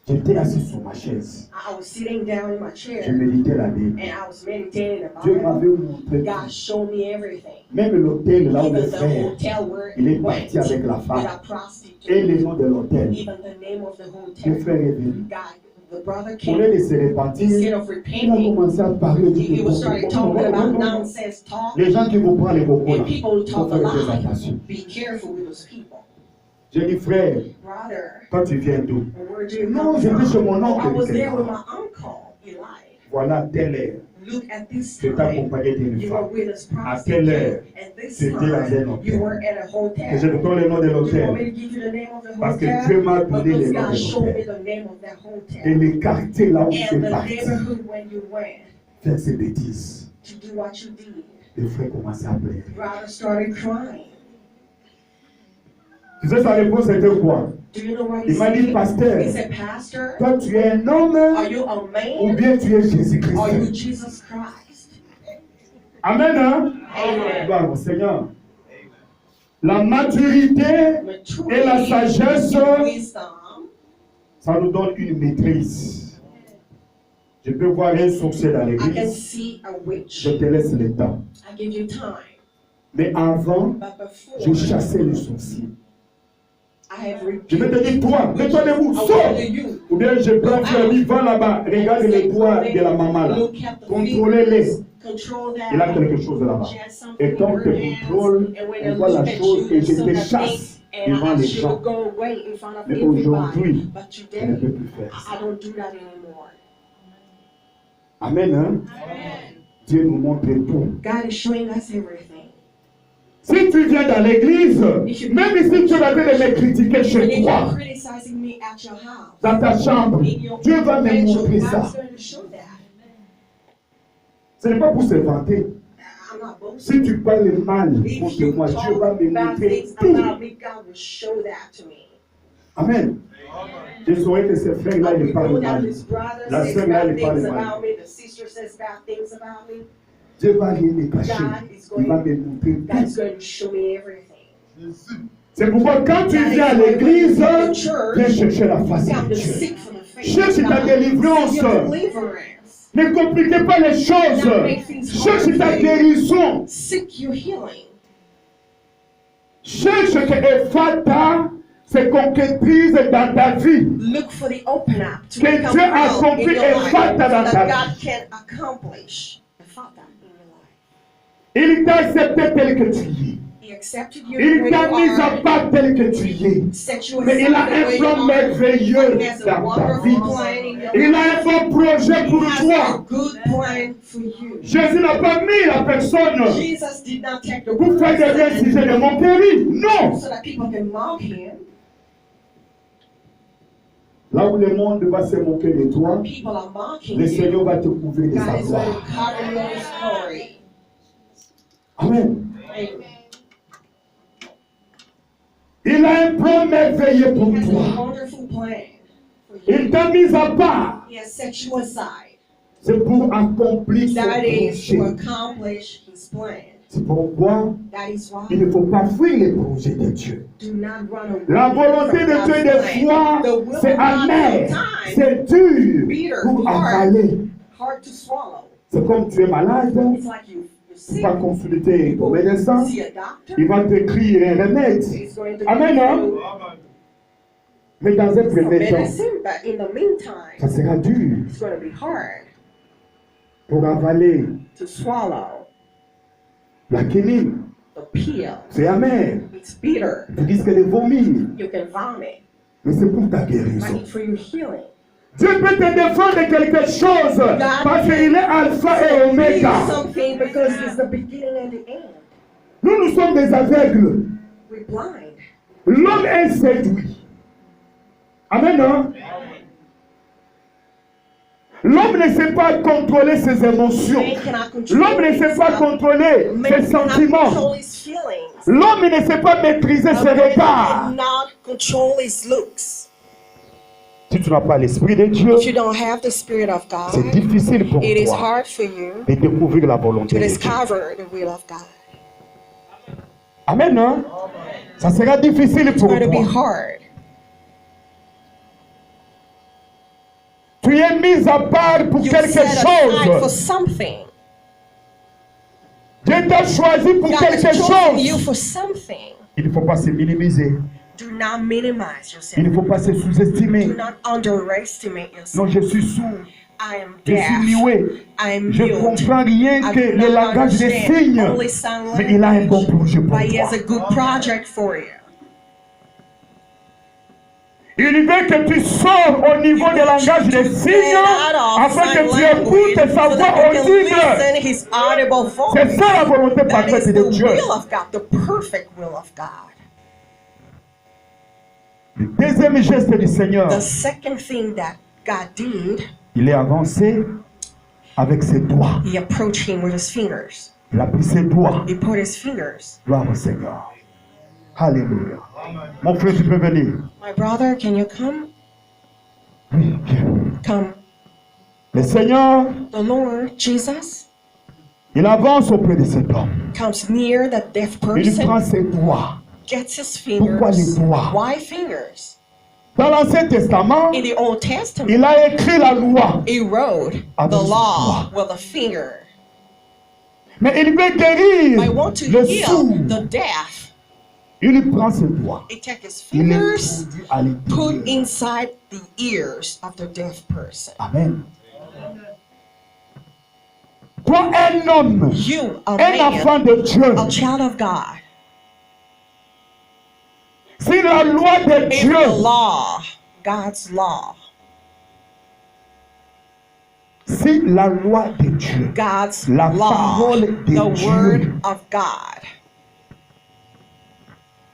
J'étais assis sur ma chaise. I was sitting down in my chair Je méditais la Bible. and I was meditating Dieu about m'avait montré it. God tout. showed me everything. Même l'hôtel là où le Even the frère, hotel where il est he parti went avec la with femme. a prostitute. Et le nom de l'hôtel. Even the name of the Le hotel. frère est venu. God, the brother Au lieu de came. se repentir, Instead of il a repenting, commencé à parler du he was started talking about nonsense talk. Les gens qui vous prennent les bocaux là, And people who il faut talk a faire très lot. attention. Be careful with those people. J'ai dit, frère, Brother, toi tu viens d'où? where do you Non, come j'étais chez from? mon Oh, I was oncle. there with my uncle, Eli. Voilà, telle heure. Look at this Tu t'es time. accompagné d'une You were femme. with us À quelle heure? prostitute. And this C'était dans un time, hôtel. you were at a Que je hotel. te donne le nom de Do you want me l'hôtel. to give you the name of the Parce que hotel? Dieu m'a donné Because le nom God de showed me l'hôtel. the name of that Et hotel. les quartiers là où And je the parti neighborhood when you went faire ces bêtises. to do what you did. Les frères commençaient à pleurer. Brother started crying. Tu sais sa réponse était quoi? Do you know what he Il m'a dit, said? pasteur, He said, Pastor, toi tu es un homme are you a ou man? bien tu es Are you Jésus-Christ? Jesus Christ? Amen, hein? Amen. Gloire au Seigneur. La maturité et la sagesse, Wisdom. ça nous donne une maîtrise. Je peux voir un sorcier dans I can l'église. see a witch. Je te laisse le temps. I give you time. Mais avant, But before, je chassais le sorcier. I have Je vais te rebuked. dire, toi, mets-toi debout, I sors! will tell you. Ou bien je peux faire lui, va là-bas, regarde les doigts de la maman là. Look at the Contrôlez-les. fingers. Control that. Il a quelque chose là-bas. She has something Et quand in tu her hands. contrôles, And when on I voit la look at chose you, et je so te that chasse thing, devant and les she gens. will go away in front of Mais everybody. aujourd'hui, But je ne peux today, plus faire ça. I don't do that anymore. Amen, hein? Dieu nous montre tout. God is showing us everything. Si tu viens dans l'église, même si tu es en train de me critiquer When chez you're toi, criticizing me at your house, dans ta chambre, in your Dieu va me bedroom, montrer God's ça. going to show that. Ce n'est pas pour se vanter. I'm not boasting. Si tu parles mal If contre you moi, Dieu va talk me bad montrer things tout. about me, God will show that to me. Amen. Je saurais que ce frère-là, We il parle know that mal. this brother La says sœur là, bad elle parle things mal. about me, the sister says bad things about me. Dieu va rien me cacher. God is Il va going, me montrer God's tout. going to show me everything. C'est pourquoi quand tu viens à l'église, viens chercher la face Come de to Dieu. seek for the face Cherche of ta God. délivrance. Seek your deliverance. Ne compliquez pas les choses. Cherche ta guérison. Seek your healing. Cherche que Ephata se concrétise dans ta vie. Look for the open up to Que become Dieu a out in accompli your life, Ephata dans that ta God vie. can accomplish. Ephata in your life. Il t'a accepté tel que tu es. He accepted you Il where t'a you mis à are, part tel que tu es. set you Mais il a aside the way un you plan are. merveilleux He has a dans ta wonderful vie. plan in your Il a life. un bon projet pour He has a toi. good plan for you. Jésus n'a pas mis la personne Jesus did not take the pour faire des person sujet de moquerie. Non. so that people can mock him. Là où le monde va se moquer de toi, People are mocking le you. Seigneur va te couvrir de sa God is going to gloire. cover you in His glory. Amen. Amen. Il a un plan merveilleux pour He has toi. a wonderful plan for Il you. t'a mis à part. He has set you aside. C'est pour accomplir son That is to projet. accomplish His plan. C'est pourquoi That is why il ne faut pas fuir les projets de Dieu. do not run away. La volonté from de God's Dieu, des plan. fois, The will c'est of God amer, sometimes c'est dur bitter, pour hard. avaler. hard to swallow. C'est comme tu es malade, It's like you're tu sick. vas consulter You ton go médecin, see a doctor. il va t'écrire un remède. He's going to Amen, give hein? you Mais dans un some premier temps, medicine, but in the ça meantime, sera dur it's going to be hard pour avaler to swallow la quinine. the pill. C'est amer. It's bitter. Tu risques de vomir, You can vomit, mais c'est pour ta but guérison. it's for your healing. Dieu peut te défendre de quelque chose parce qu'il est alpha et Be oméga. something because it's the beginning and the end. Nous sommes des aveugles. We're blind. L'homme est séduit. Amen, hein? L'homme ne sait pas contrôler ses émotions. Man cannot control L'homme ne sait pas contrôler Man ses cannot sentiments. control his feelings. L'homme ne sait pas maîtriser A ses man regards. cannot control his looks. Si tu n'as pas l'Esprit de Dieu, If you don't have the Spirit of c'est God, difficile pour it is toi hard for you de découvrir la volonté to de Dieu. discover the will of God. Amen, hein? Ça sera difficile It's pour going to be toi. hard. Tu es mis à part pour You quelque set aside for chose. something. Dieu t'a choisi pour God quelque has chosen you chose. for something. Il ne faut pas se minimiser. Do not minimize Il yourself. ne faut pas se sous-estimer. Do not underestimate Non, yourself. je suis sourd. I am Je suis deaf. muet. I am Je mute. comprends rien I que do le not langage des understand signes. only sign Mais il a un bon language, projet pour but he has toi. a good project for you. Il veut que tu sors au niveau du langage des signes afin que tu écoutes sa voix audible. His audible voice. C'est ça la volonté That parfaite is de the Dieu. will of God, the perfect will of God. Le deuxième geste du Seigneur, The second thing that God did, il est avancé avec ses doigts. he approached him with his fingers. Il a pris ses doigts. He put his fingers. Gloire au Seigneur. Alléluia. Mon frère, tu peux venir. My brother, can you come? Oui, viens. Come. Le Seigneur, The Lord, Jesus, il avance auprès de cet homme. comes near the deaf Il prend person, ses doigts. gets his Pourquoi les fingers. doigts? Why fingers? Dans l'Ancien Testament, In the Old Testament, il a écrit la loi. he wrote Avec the ses law doigts. with a finger. Mais il veut guérir I want to le heal sourd. the deaf. Il prend ses doigts. He takes his Il les fingers, conduit à put l'intérieur. inside the ears of the deaf person. Amen. Toi, un homme, You, a un enfant man, de Dieu, a child of God, si la loi de if Dieu, the law, God's law, si la loi de Dieu, God's La law, parole de the Dieu. word of God,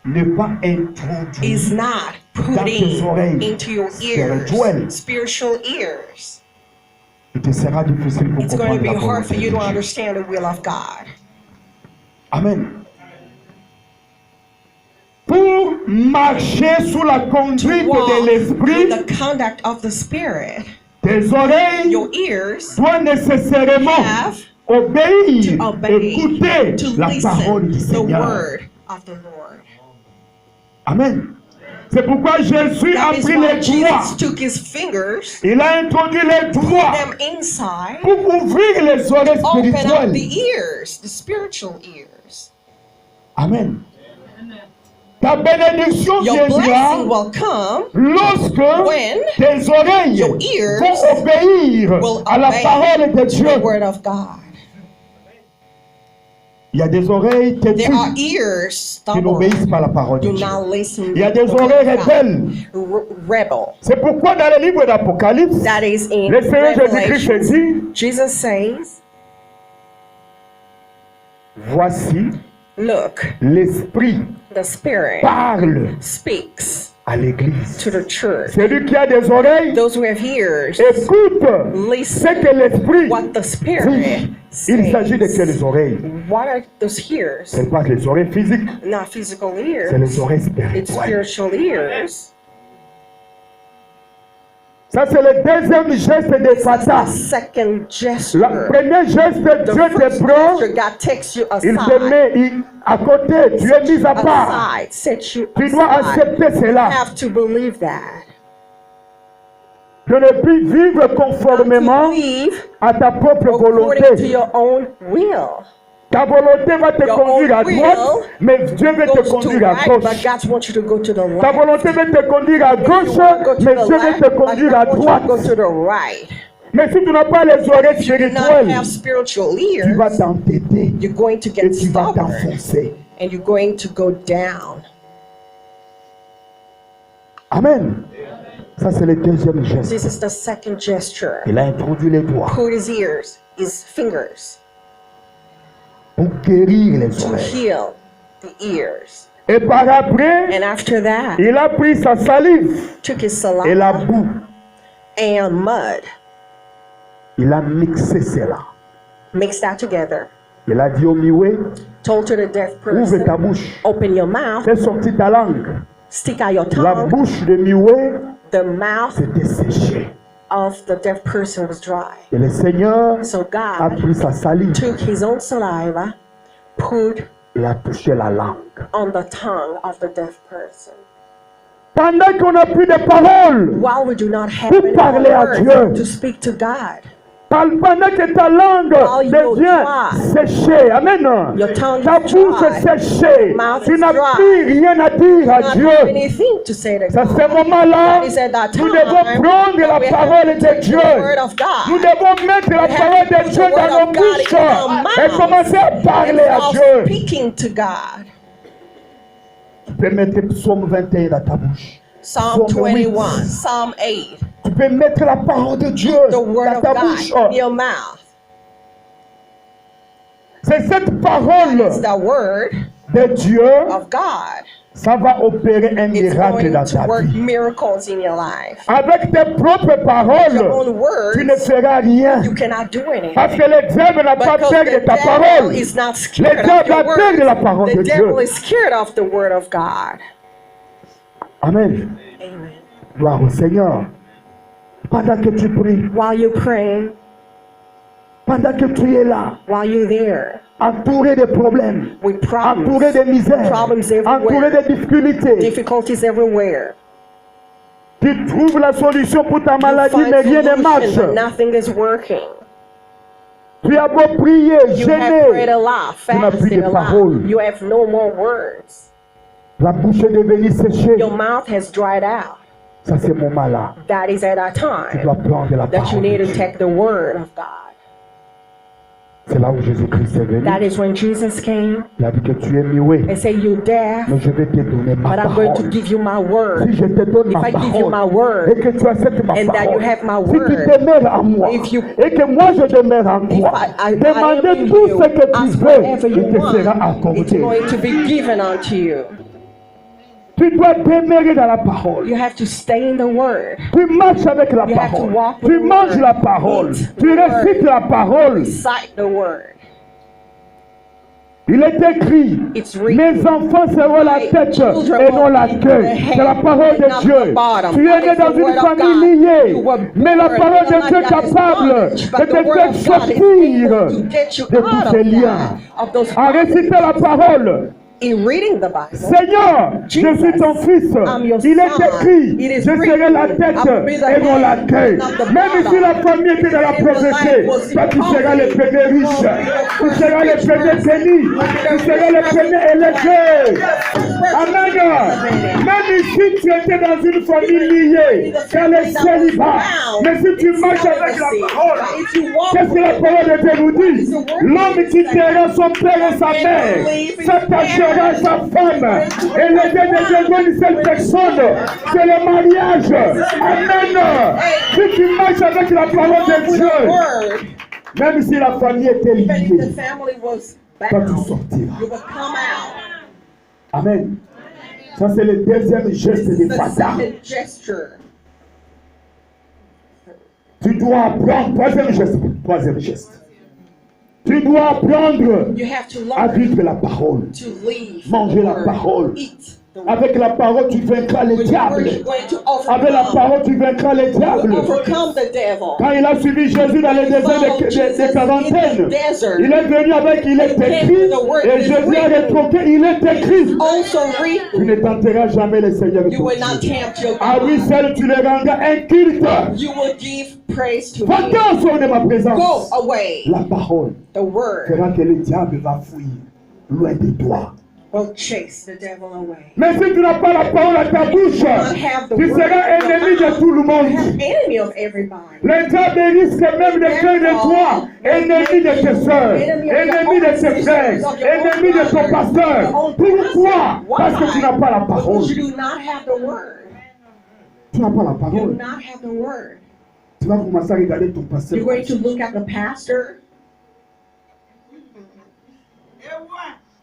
n'est pas introduite is not dans tes putting oreilles into your ears, spirituelles, spiritual ears, il te sera difficile pour it's going to comprendre be la hard for volonté you de to Dieu. understand the will of God. Amen. Pour marcher sous la To conduite walk de l'esprit, in the conduct of the Spirit, tes oreilles your ears doivent nécessairement have obéir, to obey, écouter to la parole listen du the Seigneur. word of the Lord. Amen. C'est pourquoi Jésus a That is pris why les Jesus doigts. took his fingers, Il a introduit les put doigts them inside, pour ouvrir les oreilles open up spirituelles. the ears, the spiritual ears. Amen. Ta bénédiction Your blessing viendra will come lorsque when tes oreilles your ears vont obéir will à la obey parole de to Dieu. the word of God. Il y a des oreilles There are têtues ears qui n'obéissent stubborn, pas à la parole de do Dieu. not listen Il y a to des the word oreilles of God. rebelles. Rebel. C'est pourquoi dans le livre d'Apocalypse, That is in le Seigneur Jésus-Christ Revelation. dit, Jesus says, voici look, l'Esprit the Spirit parle speaks à l'Église. to the church. Celui qui a des oreilles, Those who have ears, écoute listen ce que l'Esprit what the dit. Spirit Il s'agit de quelles says. oreilles? What are those ears? Ce n'est pas les oreilles physiques, Not physical c'est ears. les oreilles It's spirituelles. spiritual ears. Ça, c'est le deuxième geste de That's Fata. the second Le gesture. premier geste, The Dieu te first prend, gesture, God takes you il te aside. met à côté, tu es mis à part. Aside, set you Tu dois aside. accepter You cela. have to believe that. Je ne puis vivre To conformément believe à ta propre according to volonté. your own will. Ta volonté va te Your conduire à own droite, will mais Dieu veut te Goes to conduire à right, but gauche. God wants you to go to the Ta left. volonté veut te conduire à You gauche, want to go to mais the Dieu veut left, te but conduire à God wants you droite. to go to the right. Mais si tu n'as pas les oreilles If you do not spirituelles, have spiritual tu vas ears, t'entêter you're going to et get tu vas stubborn t'enfoncer. and you're going to go down. Amen. Ça, c'est le deuxième geste. This is the second gesture. Il a introduit les doigts Put his ears, his fingers, pour guérir les to oreilles. heal the ears. Et par après, And after that, il a pris sa salive took his et la saliva boue. and mud, Il a mixé cela. mixed that together, Il a dit au mioué, told to the deaf ouvre ta person, bouche. open your mouth, Fais sortir ta langue. stick out your La tongue. bouche de mioué The mouth s'était séchée. of the deaf person was dry. Et le Seigneur So a God pris sa salive took his own saliva, put et a touché la langue. on the tongue of the deaf person. Pendant qu'on n'a plus de paroles while we do not have pour any parler à words Dieu. to speak to God. Pendant que ta langue devient séchée, amen. Your tongue Ta is bouche dry. est séchée. Mouth Tu is n'as dry. plus rien à dire à Not Dieu. have anything to say to À God. ce moment-là, That is at that nous time devons prendre la that we parole have to de take Dieu. the word of God. Nous devons mettre la We have parole to de put Dieu the word dans nos of God bouches in our et mouths commencer à parler and à start Dieu. speaking to God. Tu peux mettre Psaume 21 dans ta bouche. Psalm Psaume 8. 21, Psalm 8. Tu peux mettre la parole de Dieu The word dans of ta God bouche. in your mouth. C'est cette parole It's the word de Dieu, of God. ça va opérer un It's miracle going dans to ta work vie. miracles in your life. Avec tes propres Your paroles, own tu ne words, feras rien. you cannot do Parce anything. que le diable n'a pas Because peur the de ta devil parole. is not Le scared of diable your a peur de la words. parole de The devil Dieu. is scared of the word of God. Amen. Amen. Gloire au Seigneur. Pendant que tu pries, While you're praying, pendant que tu es là, while you're there, entouré de problèmes, with entouré de problems, misères, Problems entouré everywhere. de difficultés, difficulties everywhere. tu trouves la solution pour ta You maladie, find mais rien ne marche. solution, but nothing is working. Tu as beau prier, You have prayed gêner, a lot, tu n'as plus fasted de a lot. paroles. You have no more words. La bouche est devenue séchée. Your mouth has dried out. Ça, c'est mon mal-là. That is at that Tu time dois prendre la that you parole. need de to Dieu. take the word of God. C'est là où Jésus-Christ est venu. That is when Jesus came Il a dit que tu es muet, and said, "You deaf, mais je vais te donner ma but I'm going to parole. give you my Si word." je te donne ma If I give you my parole word, et que tu acceptes ma and that you parole, have my si tu word, demeures en moi if you- et que moi je demeure en if toi, I am demandez in tout you, ce que tu ask veux, whatever you il te sera want, it's accordé. going to be given unto you. Tu dois demeurer dans la parole. You have to stay in the word. Tu marches avec la You have to parole. walk with Tu the manges word. la parole. Eat Tu the récites word. la parole. Recite the word. Il est écrit, It's written, mes enfants seront la tête et non la queue. C'est la parole de Dieu. Tu es né dans une famille liée, mais la parole de Dieu est capable de te faire sortir de tous ces liens. En récitant la parole, in reading the Bible, Seigneur, je suis ton fils. Il est écrit, je serai la tête et non la queue. Même si la famille était dans la pauvreté, toi tu seras le premier riche, tu seras le premier béni, tu seras le premier élevé. Amen. Même si tu étais dans une famille liée, dans le célibat, mais si tu marches avec la parole, qu'est-ce que la parole de Dieu nous dit? L'homme quittera son père et sa mère, s'attachera à sa femme, et le Dieu de Dieu donne une seule personne, c'est le mariage. Amen. Si tu marches avec la parole de Dieu, même si la famille était even if liée, the family was toi tu bound, sortiras. you will come out. Amen. Ça c'est le deuxième geste This de is the Fata. second gesture. Tu dois apprendre, troisième geste. Tu dois apprendre You have to à learn vivre la parole. to leave Manger the la word, parole. eat the word. Avec la parole, tu vaincras le With the word, diable. you're going to Avec la overcome. parole, tu vaincras le You diable. overcome the devil. Quand il a suivi Jésus dans le désert de quarantaine, il est venu avec, il est écrit, et Jésus a rétorqué, il est écrit. Also Tu read. ne tenteras jamais le Seigneur. You will not tempt your À lui God. seul, tu le rendras un culte. You will give praise to Va-t'en him. au sort de ma Go présence. away. La parole The word fera que le diable va fuir loin de toi. will chase the devil away. Mais si tu n'as pas la parole à ta bouche, tu seras ennemi de tout le You have monde. enemy of everybody. Le diable risque même de faire de toi ennemi de tes soeurs, ennemi de tes frères, ennemi de ton pasteur. Pourquoi? Parce que tu n'as pas la parole. Because you do not have the word. Tu n'as pas la You do parole. not have the word. Tu vas commencer à regarder ton pasteur. You're going to look at the pastor.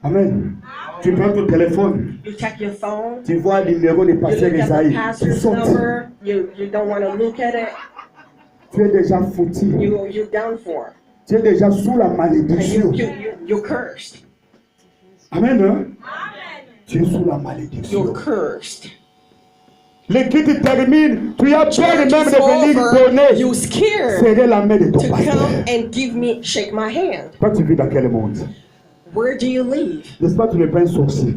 Amen. Tu prends ton téléphone, You check your phone. tu vois le numéro de You pasteur look at the Esaïe. Tu pastor's sautes. number. You don't want to look at it. Tu es déjà foutu. You're done for. Tu es déjà sous la And malédiction. you're cursed. Amen. Hein? Tu es sous la You're malédiction. cursed. L'équipe termine. Tu as peur Church même is de venir over. donner. You scared Serrer la main de ton to pasteur. come and shake my hand. Toi, tu vis dans quel monde? Where do you live? N'est-ce pas, tu n'es pas un sorcier.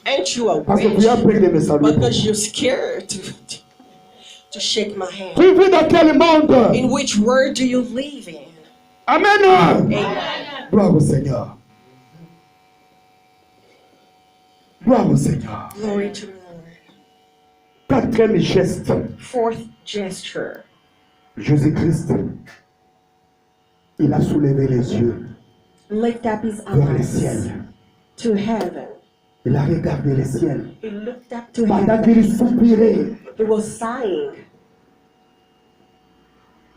Ain't you a Parce que tu as witch? peur de me saluer. Because you're scared to shake my hand. Tu vis dans quel monde? In which world do you live in? Amen. Amen. Gloire au Seigneur. Gloire au Seigneur. Glory to the Lord. Quatrième geste. Fourth gesture. Jésus-Christ, il a soulevé les yeux Lift up his vers le eyes ciel. to heaven. Il a regardé le ciel. He looked up to Pendant heaven. qu'il soupirait, He was sighing.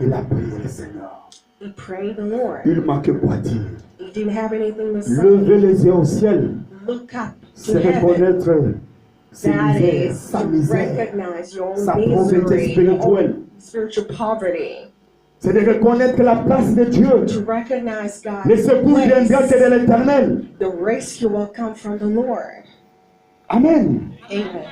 il a prié le Seigneur. He prayed the Lord. Il manquait quoi dire? He didn't have anything to say. Lever les yeux au ciel, Look up c'est to heaven. reconnaître ses That misères, is sa to misère, recognize your sa own pauvreté misery, your spirituelle. own spiritual poverty. C'est de reconnaître la place de Dieu. To recognize God's Le secours viendra que de l'Éternel. The rescue will come from the Lord. Amen. Amen.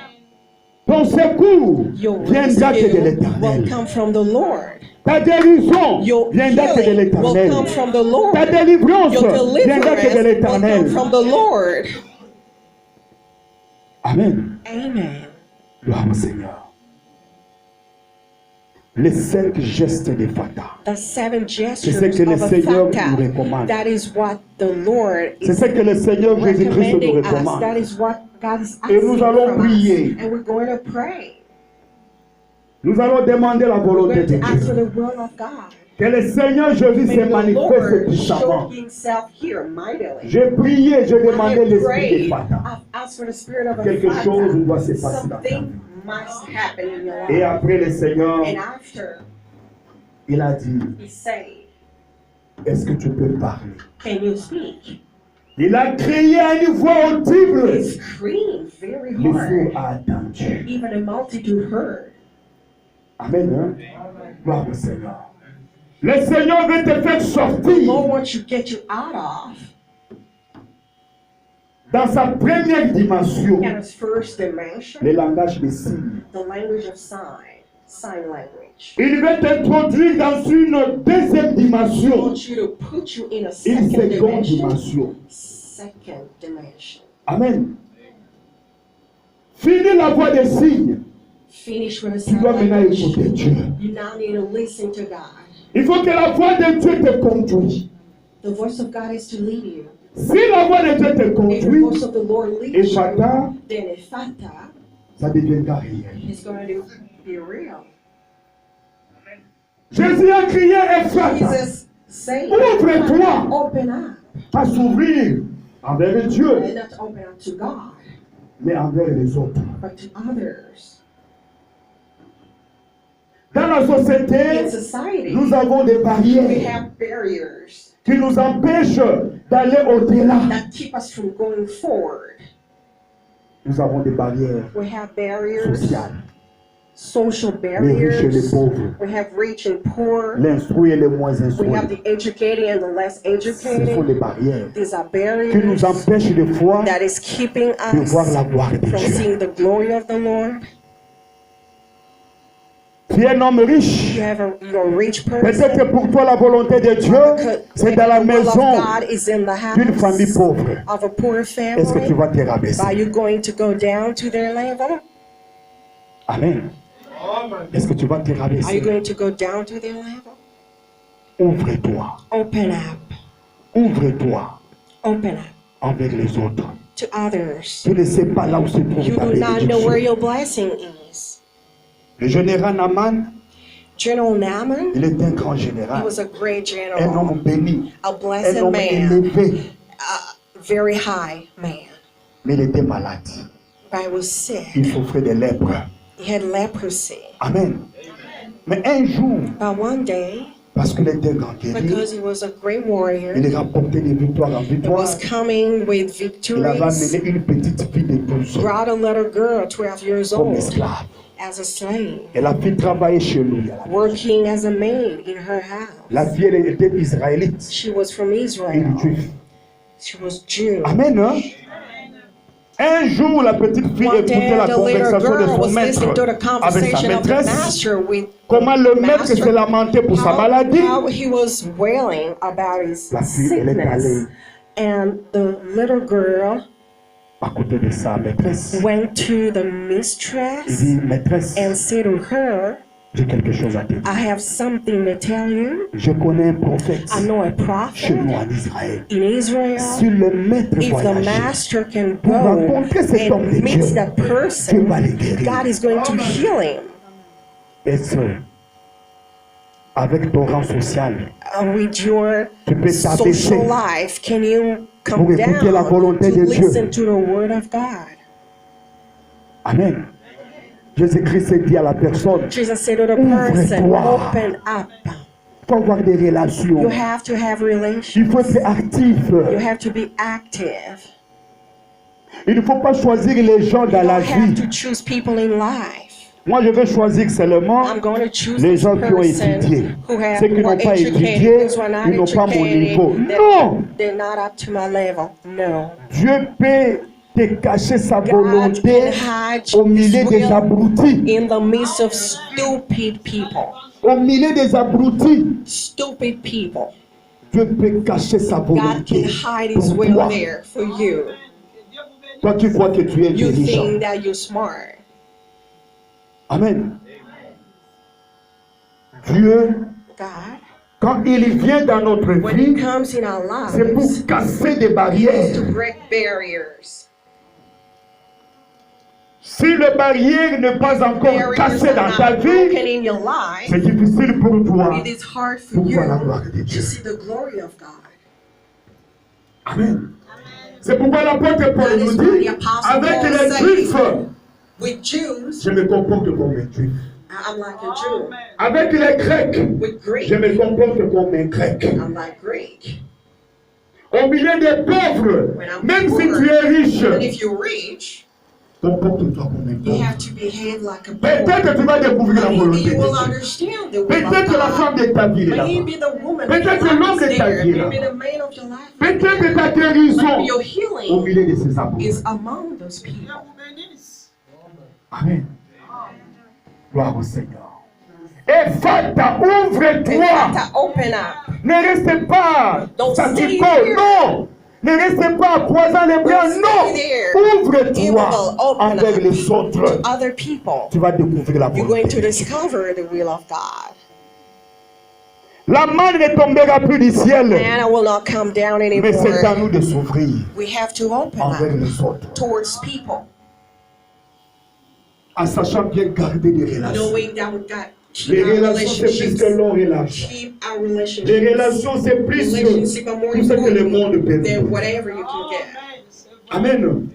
Ton secours Your viendra que de rescue will l'Éternel. come from the Lord. Ta guérison Your viendra que de healing will l'Éternel. come from the Lord. Ta délivrance Your viendra que de deliverance will l'Éternel. come from the Lord. Amen. Amen. Gloire au Seigneur. Les 5 gestes de Fata. The 7 C'est gestures ce que le of a Seigneur nous fata. recommande. That is what the Lord C'est is ce que le Seigneur Jésus-Christ nous recommanding us. recommande. That is what God is Et nous asking allons from prier. us. And we're going to pray. Nous allons demander la We're volonté going de to ask for Dieu. the will of God. Que le Seigneur Jésus May se the manifeste Lord puissamment. show himself here mightily. J'ai prié, j'ai demandé I l'esprit de prayed, Fata. I've asked for the spirit of a Quelque fata. chose doit se passer dans ta vie. Something must happen in your Et life. après le Seigneur, And after, il a dit, he said, est-ce que tu peux parler? can you speak? Il a crié à une voix audible. He screamed very Le hard. four a attendu. Even the multitude heard. Amen. Hein? Gloire au Seigneur. Le Seigneur veut te faire The sortir Lord wants to get you out of dans sa première dimension, in his first dimension, le langage des signes. the language of sign language. Il veut t'introduire dans une deuxième He dimension, wants you to put you in a une second seconde dimension. dimension. Second dimension. Amen. Fini la voix des signes. Finish with a Tu sign dois maintenant language. écouter Dieu. You now need to listen to God. Il faut que la voix de Dieu te conduise. The voice of God is to lead you. Si la voix de Dieu te If the conduit, voice of the Lord leads you, Ephata, then Ephata ça deviendra réel. is going to be real. Jésus a crié Ephata, Jesus said, ouvre-toi open up. à s'ouvrir envers Dieu, And not to open up to God, mais envers les autres. but to others. Dans la In société, society, nous avons des we barrières have barriers qui nous empêchent d'aller au-delà. that keep us from going forward. Nous avons des barrières We have barriers, sociales, social les riches et les barriers. pauvres, We have rich and poor. l'instruit et les moins We instruits. have the educated and the less Ce sont educated. des barrières These are qui barriers nous empêchent de voir, that is keeping de us voir la gloire de from Dieu. seeing the glory of the Lord. Tu es un homme riche. You have you're a rich person. Peut-être pour toi la volonté de Dieu, c'est dans la The will of maison God is in the d'une famille house pauvre. of a poor Est-ce que tu family. vas te rabaisser? Are you going to go down to their level? Amen. Est-ce que tu vas te Are you rabaisser? going to go down to their level? Ouvre-toi. Open up. Ouvre-toi Open up envers les autres. to others. Tu ne sais pas là où se trouve You ta do not know where bénédiction. your blessing is. Le général Naman, General Naaman, il est un grand he général, was a great un general, homme béni, a un blessed homme man, élevé, a very high man. mais il était malade. But he was sick. Il souffrait de lèpre. He had leprosy. Amen. Mais un jour, But one day, parce qu'il était un grand guerrier, because he was a great warrior, il rapportait de victoire en he victoire. was coming with Il avait victories, amené une petite fille de 12 ans brought a little girl, 12 years comme old, esclave. as a slave, Elle a pu travailler chez lui. à la maison. working as a maid in her La house. fille elle était israélite, She was from une Israel. juive. She was Jew. Amen. Hein? Un jour, la petite fille One day, écoutait la the little conversation de girl son was listening to the maître avec sa conversation of the maîtresse. master with Comment le the maître se master, lamentait pour sa maladie. how he was wailing about his La fille, elle est allée sickness. And the little girl à côté de sa maîtresse. went to the Il mistress dit, maîtresse, and said to her, j'ai quelque chose à te dire. I have something to tell you. Je connais un prophète I know a chez nous prophet en Israël. in Israel. Si le maître If the voyageait master can pour go rencontrer cet homme de and meet Dieu, that Dieu person, va les guérir. God is going to heal him. Est-ce avec ton rang social, With your tu peux t'abaisser social life, can you pour come écouter la down volonté to de Dieu? listen to the word of God? Amen. Jésus-Christ s'est dit à la personne, Jesus said to the person, Ouvre-toi. open up. il faut avoir des relations. You have to have Il relations. faut être actif. You have to be active. Il ne faut pas choisir les gens You dans la don't have vie. to choose people in life. Moi, je vais choisir seulement I'm going to choose les this gens qui ont person étudié. who have Ceux qui n'ont more pas étudié, educated, those who are not ils n'ont pas mon niveau. educated, Non! they're not up to my level. No. Dieu peut te cacher sa God volonté can hide au milieu His des will abrutis. in the midst of stupid people. Au milieu des abrutis, Stupid people. Dieu peut cacher sa God volonté can hide His pour will toi. there for you. Toi, tu crois que tu es You intelligent. think that you're smart. Amen. Dieu, God, quand il vient dans notre when He vie, comes in our c'est pour lives, casser des He wants barrières. to break barriers. Si les barrières ne pas encore Barriers cassées are dans not ta broken vie, in your life. c'est difficile pour toi It is hard for pour you voir la gloire de to Dieu. see the glory of God. Amen. C'est pourquoi l'apôtre Paul That nous is why dit, the apostle avec Paul les says, Juifs, With Jews, je me comporte comme un Juif. I'm like a Jew. Avec les Grecs, With Greek, je me comporte comme un Grec. I'm like Greek. Au milieu des pauvres, When I'm même si poor, tu es riche, even if you're rich, comporte-toi comme un you pauvre. have to behave like a Peut-être poor. que tu vas découvrir la Maybe volonté de you will Dieu. understand the will Peut-être que la of femme God. de ta vie est là-bas. Maybe the woman Peut-être of que your l'homme life de is ta there. vie est Maybe là-bas. the man of your life is Peut-être que there. ta guérison Maybe your au healing milieu de ces amours. is among those people. Amen. Gloire au Seigneur. Et Fata, And ouvre-toi. to open up. Ne restez pas Don't statu stay quo. there. Non. Ne restez pas croisant les bras. Don't Non. stay there. Ouvre-toi You will open avec up les autres. to other people. Tu vas découvrir la You're going volonté. to discover the will of God. La manne ne tombera plus du ciel. Manna will not come down Mais c'est à anymore. nous de s'ouvrir We have to open envers up les autres. towards people, En sachant bien garder des relations. knowing that we got Les keep our relations, c'est plus relationships. que l'or et l'argent. Keep our relationships. Les relations, c'est plus que Relationships are more tout ce que le monde peut important nous than donner. whatever you can get. Amen.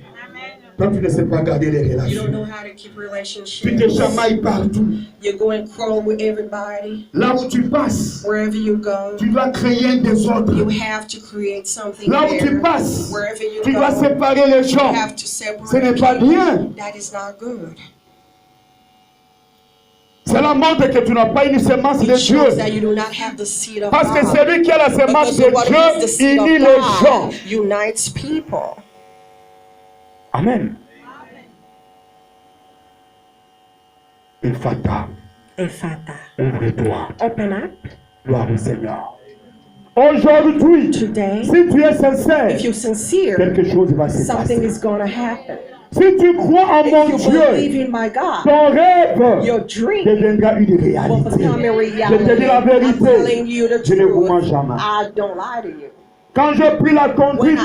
Toi, tu ne sais pas garder les You don't relations. know how to keep Tu te relationships. chamailles partout. You go and quarrel with everybody. Là où tu passes, Wherever you go, tu dois créer un désordre. you have to create something Là où tu there. passes, Wherever you tu dois go, séparer les you gens. have to Ce separate n'est pas people. bien. That is not good. Cela montre que tu n'as pas une semence de It shows that Dieu. you do not have the seed of Parce que God. celui qui a la semence Because de the one who has the Dieu seed unit of les gens. God unites people. Amen. Ephata, Ephata. ouvre-toi. Open up. Gloire au Seigneur. Aujourd'hui, Today, si tu es sincère, if you're sincere, quelque chose va se something passer. is going to happen. Si tu crois en If mon you believe Dieu, in my God, ton rêve your dream deviendra une will réalité. become a Je te dis la reality. I'm telling vérité, you the je ne vous mens truth. jamais. I don't lie to you. Quand j'ai pris la When conduite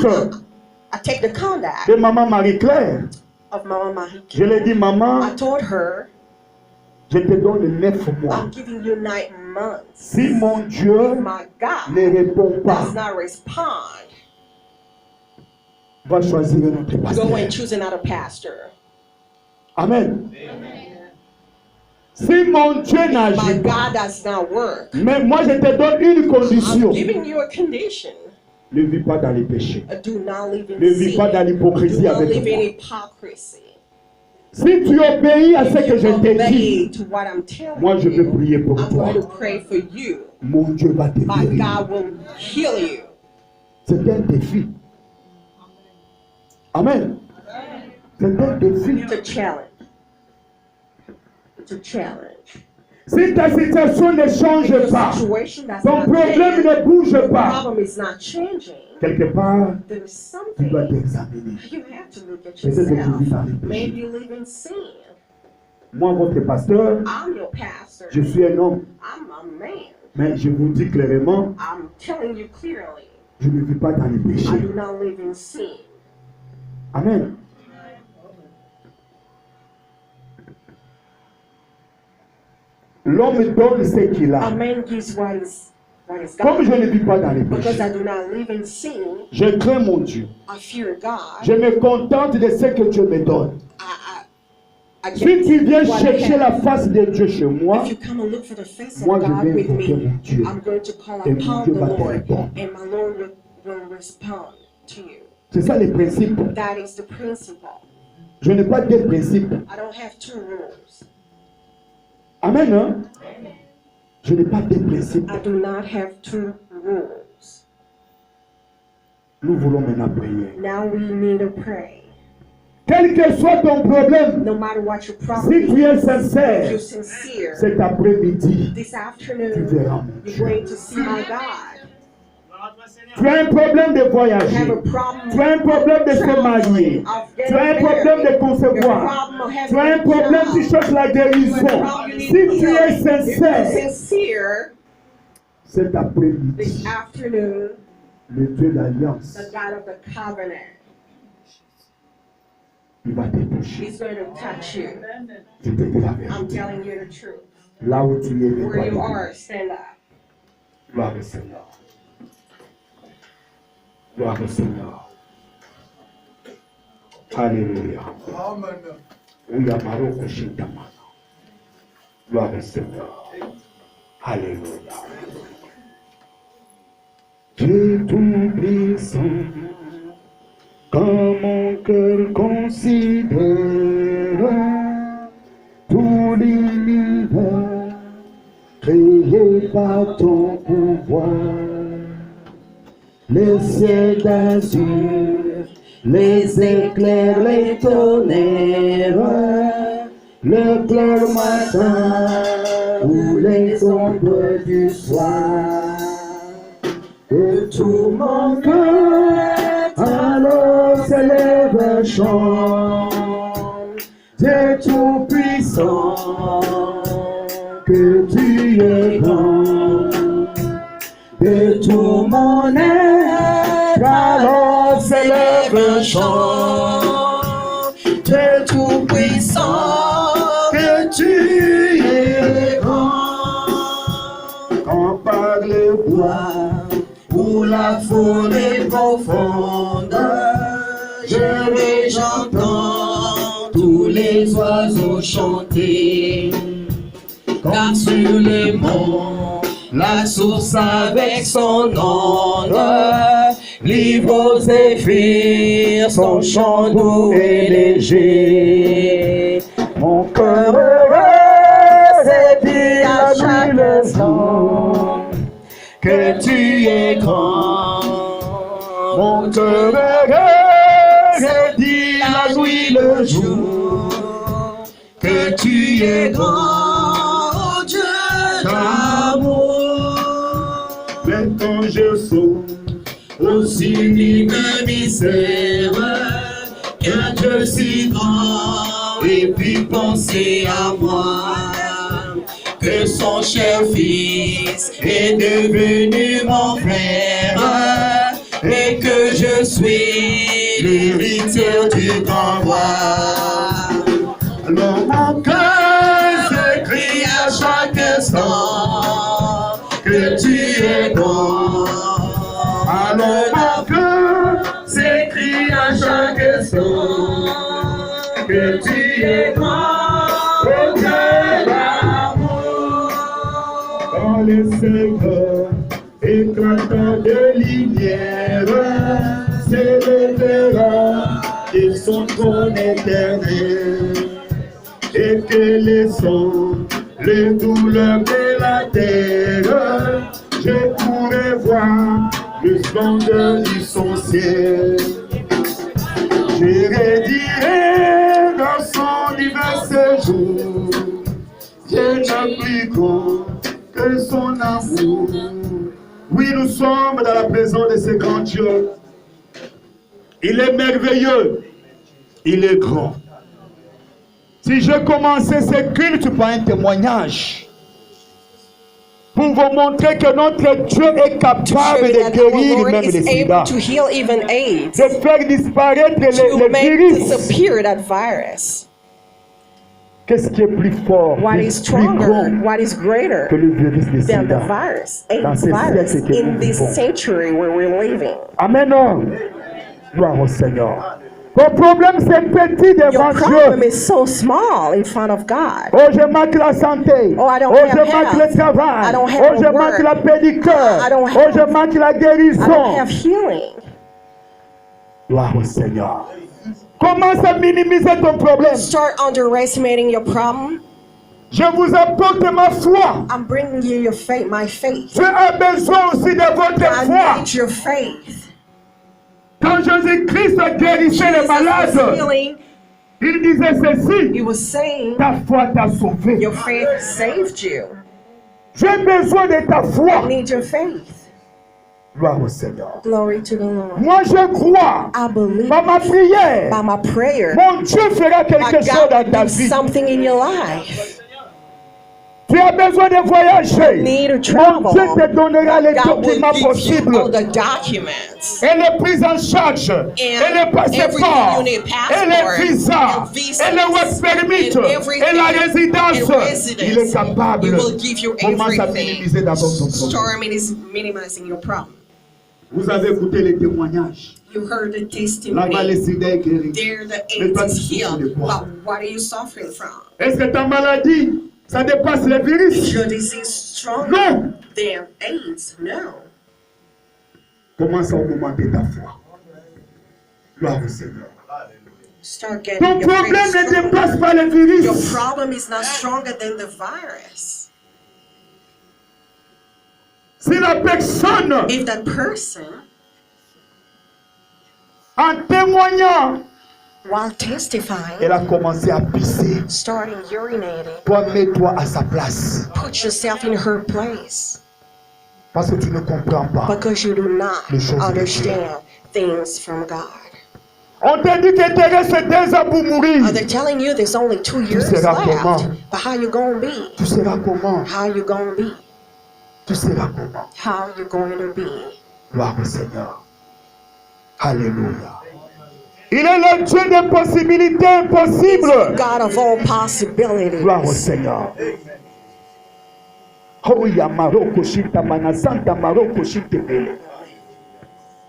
I take the contact de maman Marie-Claire, of Mama Marie, je lui ai dit, I maman, told her, je te donne 9 mois. I'm giving you 9 months. Si mon Dieu If my God ne répond pas, does not respond, va choisir un autre go pasteur. and choose another pastor. Amen. Si mon Dieu My n'agit pas, God does not work. mais moi je te donne une condition. I'm giving you a condition. Ne vis pas dans les péchés. Do not live in Ne vis sin. pas dans Do l'hypocrisie not avec live in moi. hypocrisy. Si tu obéis à ce If que je you t'ai obey dit, to what I'm telling moi je peux you, prier pour I'm toi. going to pray for you. Mon Dieu va te My guérir. God will heal you. C'est un défi. Amen. C'est un défi. It's a challenge. It's a challenge. Si ta situation ne change Your pas, situation does ton not problème change, ne bouge the pas, problem is not changing, quelque part, there is tu dois something t'examiner. you have to look at Peut-être que tu yourself. vis dans les Maybe péchés. you live in sin. Moi, votre pasteur, I'm your pastor. je suis un homme. I'm a man. Mais je vous dis clairement, I'm telling you clearly, je ne vis pas dans les I péchés. do not live in sin. Amen. L'homme donne ce qu'il A a. man gives what is Comme je God. ne vis pas dans les Because péchés, I do not live in sin, je crains mon Dieu. I fear God. Je me contente de ce que Dieu me donne. I Si get tu viens what I chercher have. la face de Dieu chez moi, If you come and look for the face of moi je God vais with invoquer me, mon Dieu. I'm going to call Et mon upon Dieu the va te Lord, répondre. and my Lord will respond to you. C'est ça le principe. That is the principle. Je n'ai pas deux principes. I don't have two rules. Amen. Hein? Je n'ai pas deux principes. I do not have two rules. Nous voulons maintenant prier. Now we need to pray. Quel que soit ton problème, No matter what your problem si tu es is, if sincère, you're sincere, cet après-midi, this tu afternoon, verras mon you're Dieu. going to see my God. Tu as un problème de You have voyager. a problem Tu as un problème de se marier. of Tu getting as un problème de married. concevoir. Your problem of having Tu as un a problème, tu child. cherches la guérison. Si tu es sincère, sincere, cet this après-midi, afternoon, le Dieu d'alliance, the God of the covenant il va te toucher. is going to touch you. Je te dis la I'm vérité. telling you the truth. Là où tu es, Where you lève-toi. are, stand up. Gloire au Seigneur. Gloire au Seigneur. Alléluia. Ouya maroko shintamana. Gloire au Seigneur. Alléluia. Dieu tout-puissant, quand mon cœur considère tout l'univers créé par ton pouvoir, les cieux d'azur, les éclairs, les tonnerres, le clair matin ou les ombres du soir. De tout mon cœur, alors s'élève un chant, Dieu tout-puissant, que tu es grand. De tout mon être, alors s'élève un chant, Dieu tout-puissant, que tu es grand. Quand par le bois ou la forêt profonde, j'entends tous les oiseaux chanter. Car sur les monts, la source avec son onde livre aux zéphyrs son chant doux et léger. Mon cœur heureux et dit à chaque instant que tu es grand. Mon cœur heureux et dit la nuit le jour que tu es grand, Dieu d'amour. Mais quand je saute aussi ni de misère, qu'un Dieu si grand et puis penser à moi, que son cher fils est devenu mon frère et que je suis l'héritier du grand roi. Alors mon cœur s'écrie à chaque instant que tu es bon. Alors mon cœur s'écrie à chaque instant que tu es grand, oh Dieu d'amour. Quand le Seigneur éclatant de lumière s'élèvera de son trône éternel, et que les sons, les douleurs de la terre, je pourrai voir le splendeur du son ciel. Je redirai dans son divin séjour, Dieu est plus grand que son amour. Oui, nous sommes dans la présence de ce grand Dieu. Il est merveilleux. Il est grand. Si je commençais ce culte par un témoignage, pour vous montrer que notre Dieu est capable de guérir même les sida, de faire disparaître les virus. Qu'est-ce qui est plus fort, plus grand que le virus de sida dans ces siècles que nous vivons? Amen. Gloire au Seigneur. Ton problème c'est petit devant Dieu. So small in front of God. Oh, je manque la santé. Oh, I don't je have manque health. le travail. I don't have Oh, je manque la pédicure. I don't Oh, have- je manque la I don't guérison. have healing. Gloire au Seigneur. Commence à minimiser ton problème. Start underestimating your problem. Je vous apporte ma foi. I'm bringing you your faith, my faith. Dieu a besoin aussi de votre I foi. need your faith. Quand Jésus-Christ guérissait les Jesus was malades, healing. il disait He ceci: was saying, ta foi t'a sauvé. your faith saved you. J'ai besoin de ta I foi. need your faith. Gloire au Seigneur. Glory to the Lord. Moi, je crois I believe par ma prière. by my prayer, Mon Dieu fera my quelque chose God dans will ta do vie. something in your life. Tu as besoin de voyager. Need to Mon travel. Dieu te donnera les God will documents give you all possibles. the documents. Et les prises en charge. Et les passeports. everything you need, Et les passport, visas. and visas, Et les work permits. and everything, Et la résidence. and residence. Il est capable. He will give you Commence à everything. minimiser d'abord ton problème. Storm is minimizing your problem. Vous avez écouté les témoignages. You heard the Là-bas, les testimony. sida est guéri. There the Mais toi, AIDS tu is souffres de healed. quoi? But what are you suffering from? Est-ce que ta maladie, ça dépasse les Is virus? your disease stronger Non. than AIDS? No. Commence à augmenter ta foi. Gloire au Seigneur. Start getting Ton your problème faith ne stronger. dépasse pas les Your virus. problem is not stronger than the virus. Si la personne, If that person, en témoignant, while testifying, elle a commencé à pisser, starting urinating, toi, mets-toi à sa place. put yourself in her place Parce que tu ne comprends pas. because you do not Les choses de understand things from God. On t'a dit que te reste 2 ans pour mourir. They're telling you there's only 2 years seras left, comment? but how you gonna be? Tu seras comment? How you gonna be? Tu seras comment? How you going to be? Gloire au Seigneur. Alléluia. Il est le Dieu des possibilités impossibles. God of all possibilities. Gloire au Seigneur. Oh, ya maroko shita manasanta maroko shite bele.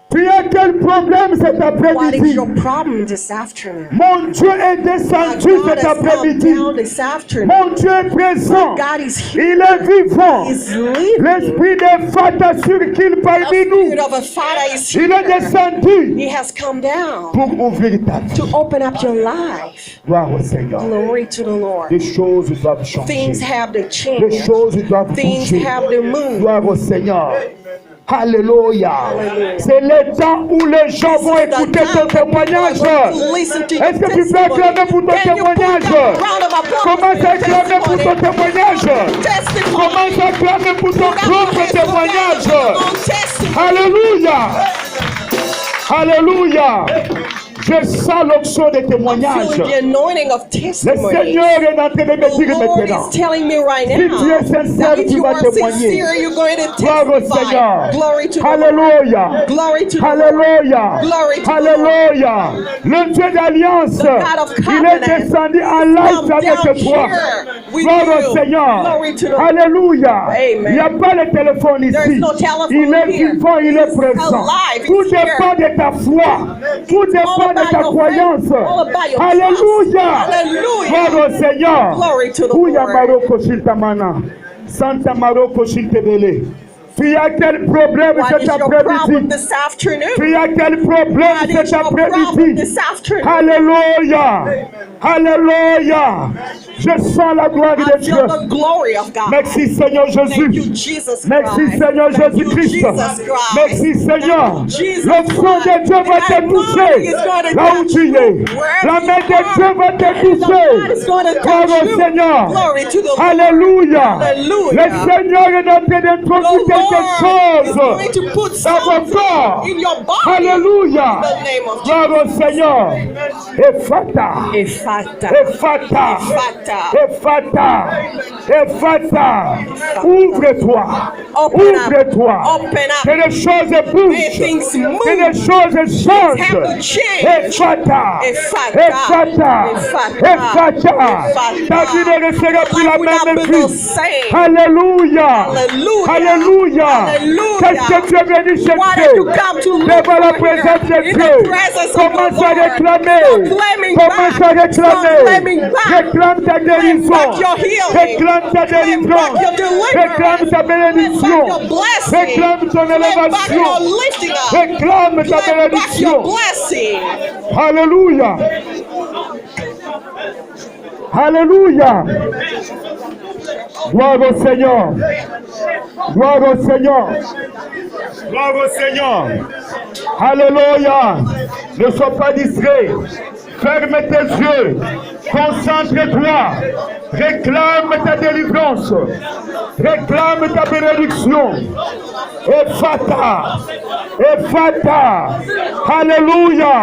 Tu as quel problème cet What is après-midi? your problem this afternoon? Mon Dieu est descendu God cet has come après-midi. down this afternoon. Mon Dieu est présent. God is here. Il est vivant. He's living. L'esprit de Fata sur qu'il The parmi spirit nous. of a father is Il est here. descendu He has come down pour ouvrir ta vie. to open up your life. Gloire au Seigneur. Glory to the Lord. Les choses doivent changer. Things have to Les change. choses doivent Things bouger. have to move. Gloire au Seigneur. Alléluia. C'est le temps où les gens vont écouter ton témoignage. Est-ce que tu peux acclamer pour ton témoignage? Commence à acclamer pour ton témoignage. Commence à acclamer pour ton propre témoignage. Alléluia. Alléluia. Je sens l'onction des témoignages. Feeling the anointing of Le testimony. Seigneur est en train de me The dire Lord maintenant. is telling me right Si now tu es sincère, that if tu you vas are témoigner. sincere, you're going to Gloire au testify. Seigneur. Glory to the Lord. Alléluia. Glory to the Lord. Alléluia. Glory to the Alléluia. Le Dieu d'alliance, God of il est covenant, descendu en live come avec down toi. here with Gloire au you. Seigneur. Glory to the Lord. Alléluia. Amen. Il n'y a pas de téléphone There's ici. no telephone Il est here. vivant, il est He's présent. alive. Tout He's dépend here. de ta foi. Tout dépend de about ta your croyance. faith. All about your Alléluia. trust. Hallelujah. Gloire au Seigneur. Glory to the Ouya Lord. Maroko Shiltamana. Santa Maroko Shiltebele. Tu as quel problème What is cet your problem après-midi? this afternoon? Tu as quel problème What is cet your problem après-midi? this afternoon? Alléluia. Alléluia. Je sens la gloire de Dieu. Merci Seigneur Jésus. Merci Seigneur Jésus-Christ. Merci Seigneur. Le feu de Dieu va te toucher. Là où tu es. La main de Dieu va te toucher. Gloire au Seigneur. Alléluia. Le Seigneur est en train d'introduire quelque chose dans vos corps. Alléluia. Gloire au Seigneur. Ephata. Ephata. Ephata. Ephata. Ephata. Ouvre-toi. Ouvre-toi. Que les choses bougent. Que les choses changent. Ephata. Ephata. Ephata. Ta vie ne restera plus la même vie. Alléluia. Alléluia. Qu'est-ce que tu es venu chercher devant la présence de Dieu? Commence à réclamer. Commence à réclamer. Réclame ta guérison. Réclame ta délivrance. Réclame ta bénédiction. Réclame ton élévation. Réclame ta bénédiction. Alléluia. Alléluia. Gloire au Seigneur. Gloire au Seigneur. Gloire au Seigneur. Alléluia. Ne sois pas distrait. Ferme tes yeux. Concentre-toi. Réclame ta délivrance. Réclame ta bénédiction. Ephata. Ephata. Alléluia.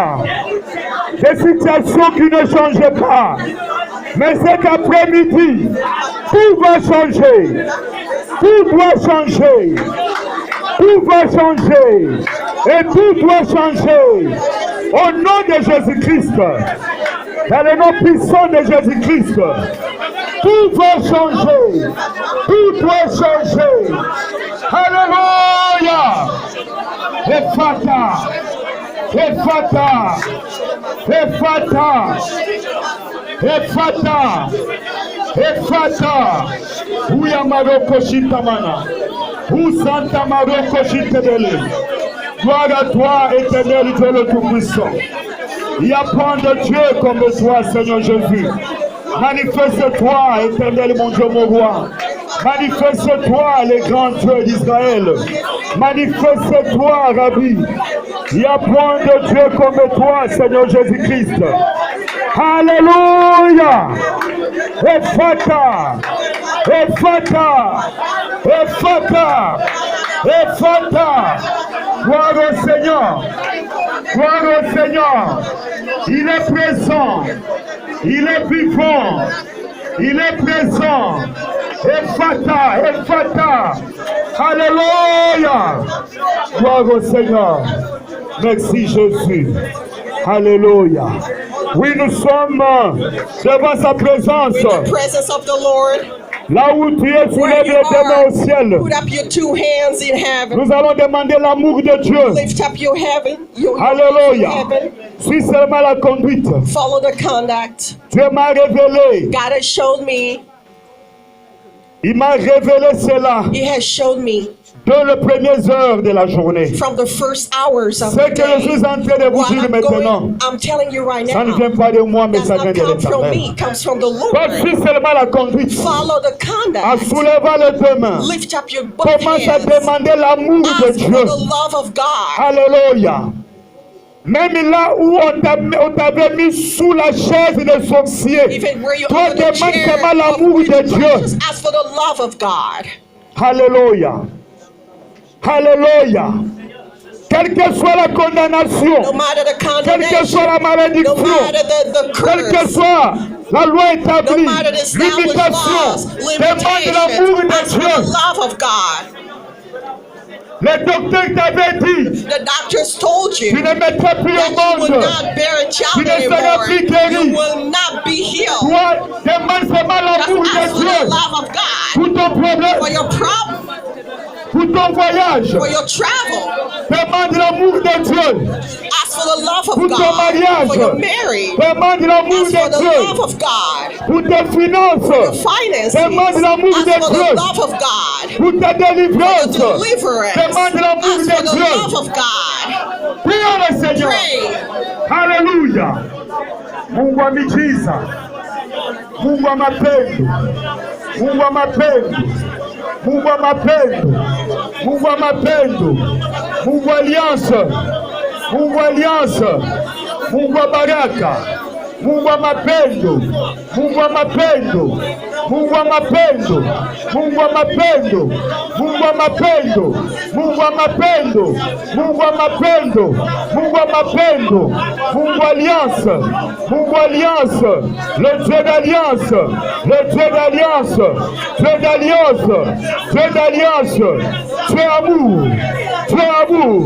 Des situations qui ne changent pas. Mais cet après-midi, tout va changer. Tout doit changer. Tout va changer. Et tout doit changer. Au nom de Jésus-Christ. Dans le nom puissant de Jésus-Christ. Tout va changer. Tout doit changer. Alléluia. Ephata. Ephata. Ephata. Ephata. Ephata. Ouya maroko shitamana. Où santa maroko shitebele. Gloire à toi, éternel Dieu le Tout-Puissant. Il y a point de Dieu comme toi, Seigneur Jésus. Manifeste-toi, éternel mon Dieu, mon roi. Manifeste-toi, les grands dieux d'Israël. Manifeste-toi, Rabbi. Il n'y a point de Dieu comme toi, Seigneur Jésus-Christ. Alléluia. Ephata. Ephata. Ephata. Ephata. Gloire au Seigneur. Gloire au Seigneur. Il est présent. Il est vivant. Il est présent. Ephata. Ephata. Alléluia. Gloire au Seigneur. Merci Jésus. Alléluia. Oui, nous sommes devant sa présence. Là où tu es, soulève les deux mains au ciel. Nous allons demander l'amour de Dieu. Alléluia. Suis seulement la conduite. Dieu m'a révélé. Il m'a révélé cela. Dans les premières heures de la journée. Ce que je suis en train de vous dire maintenant, ça ne vient pas de moi, mais ça vient de l'Éternel. Donc, suis seulement la conduite. En soulevant les deux mains, commence à demander l'amour de Dieu. Alléluia. Même là où on t'avait mis sous la chaise des sorciers, toi demande seulement l'amour de Dieu. Alléluia. Alléluia. Quelle que soit la condamnation, quelle que soit la malédiction, quelle que soit la loi établie, l'imitation, demande l'amour de Dieu. Le docteur t'avait dit, tu ne mettras plus au monde, tu ne seras plus guéri. Toi, demande seulement l'amour de Dieu pour ton problème, pour ton voyage. Demande l'amour de Dieu pour ton mariage. Demande l'amour de Dieu pour tes finances. Demande l'amour de Dieu pour ta délivrance. Demande l'amour de Dieu. Prions le Seigneur. Alléluia. Mungu wa miujiza. Mungu wa mapendo, Mungu wa mapendo, Mungu wa mapendo, Mungu wa mapendo, Mungu wa alliance, Mungu wa alliance, Mungu wa baraka, Mungu wa mapendo, Mungu wa mapendo, Mungu wa mapendo, Mungu wa mapendo, Mungu wa mapendo, Mungu wa mapendo, Mungu wa mapendo, Mungu wa mapendo, Mungu wa alliance, Mungu wa alliance, le Dieu d'alliance, le Dieu d'alliance, Dieu d'alliance, Dieu d'alliance, tu es amour, tu es amour,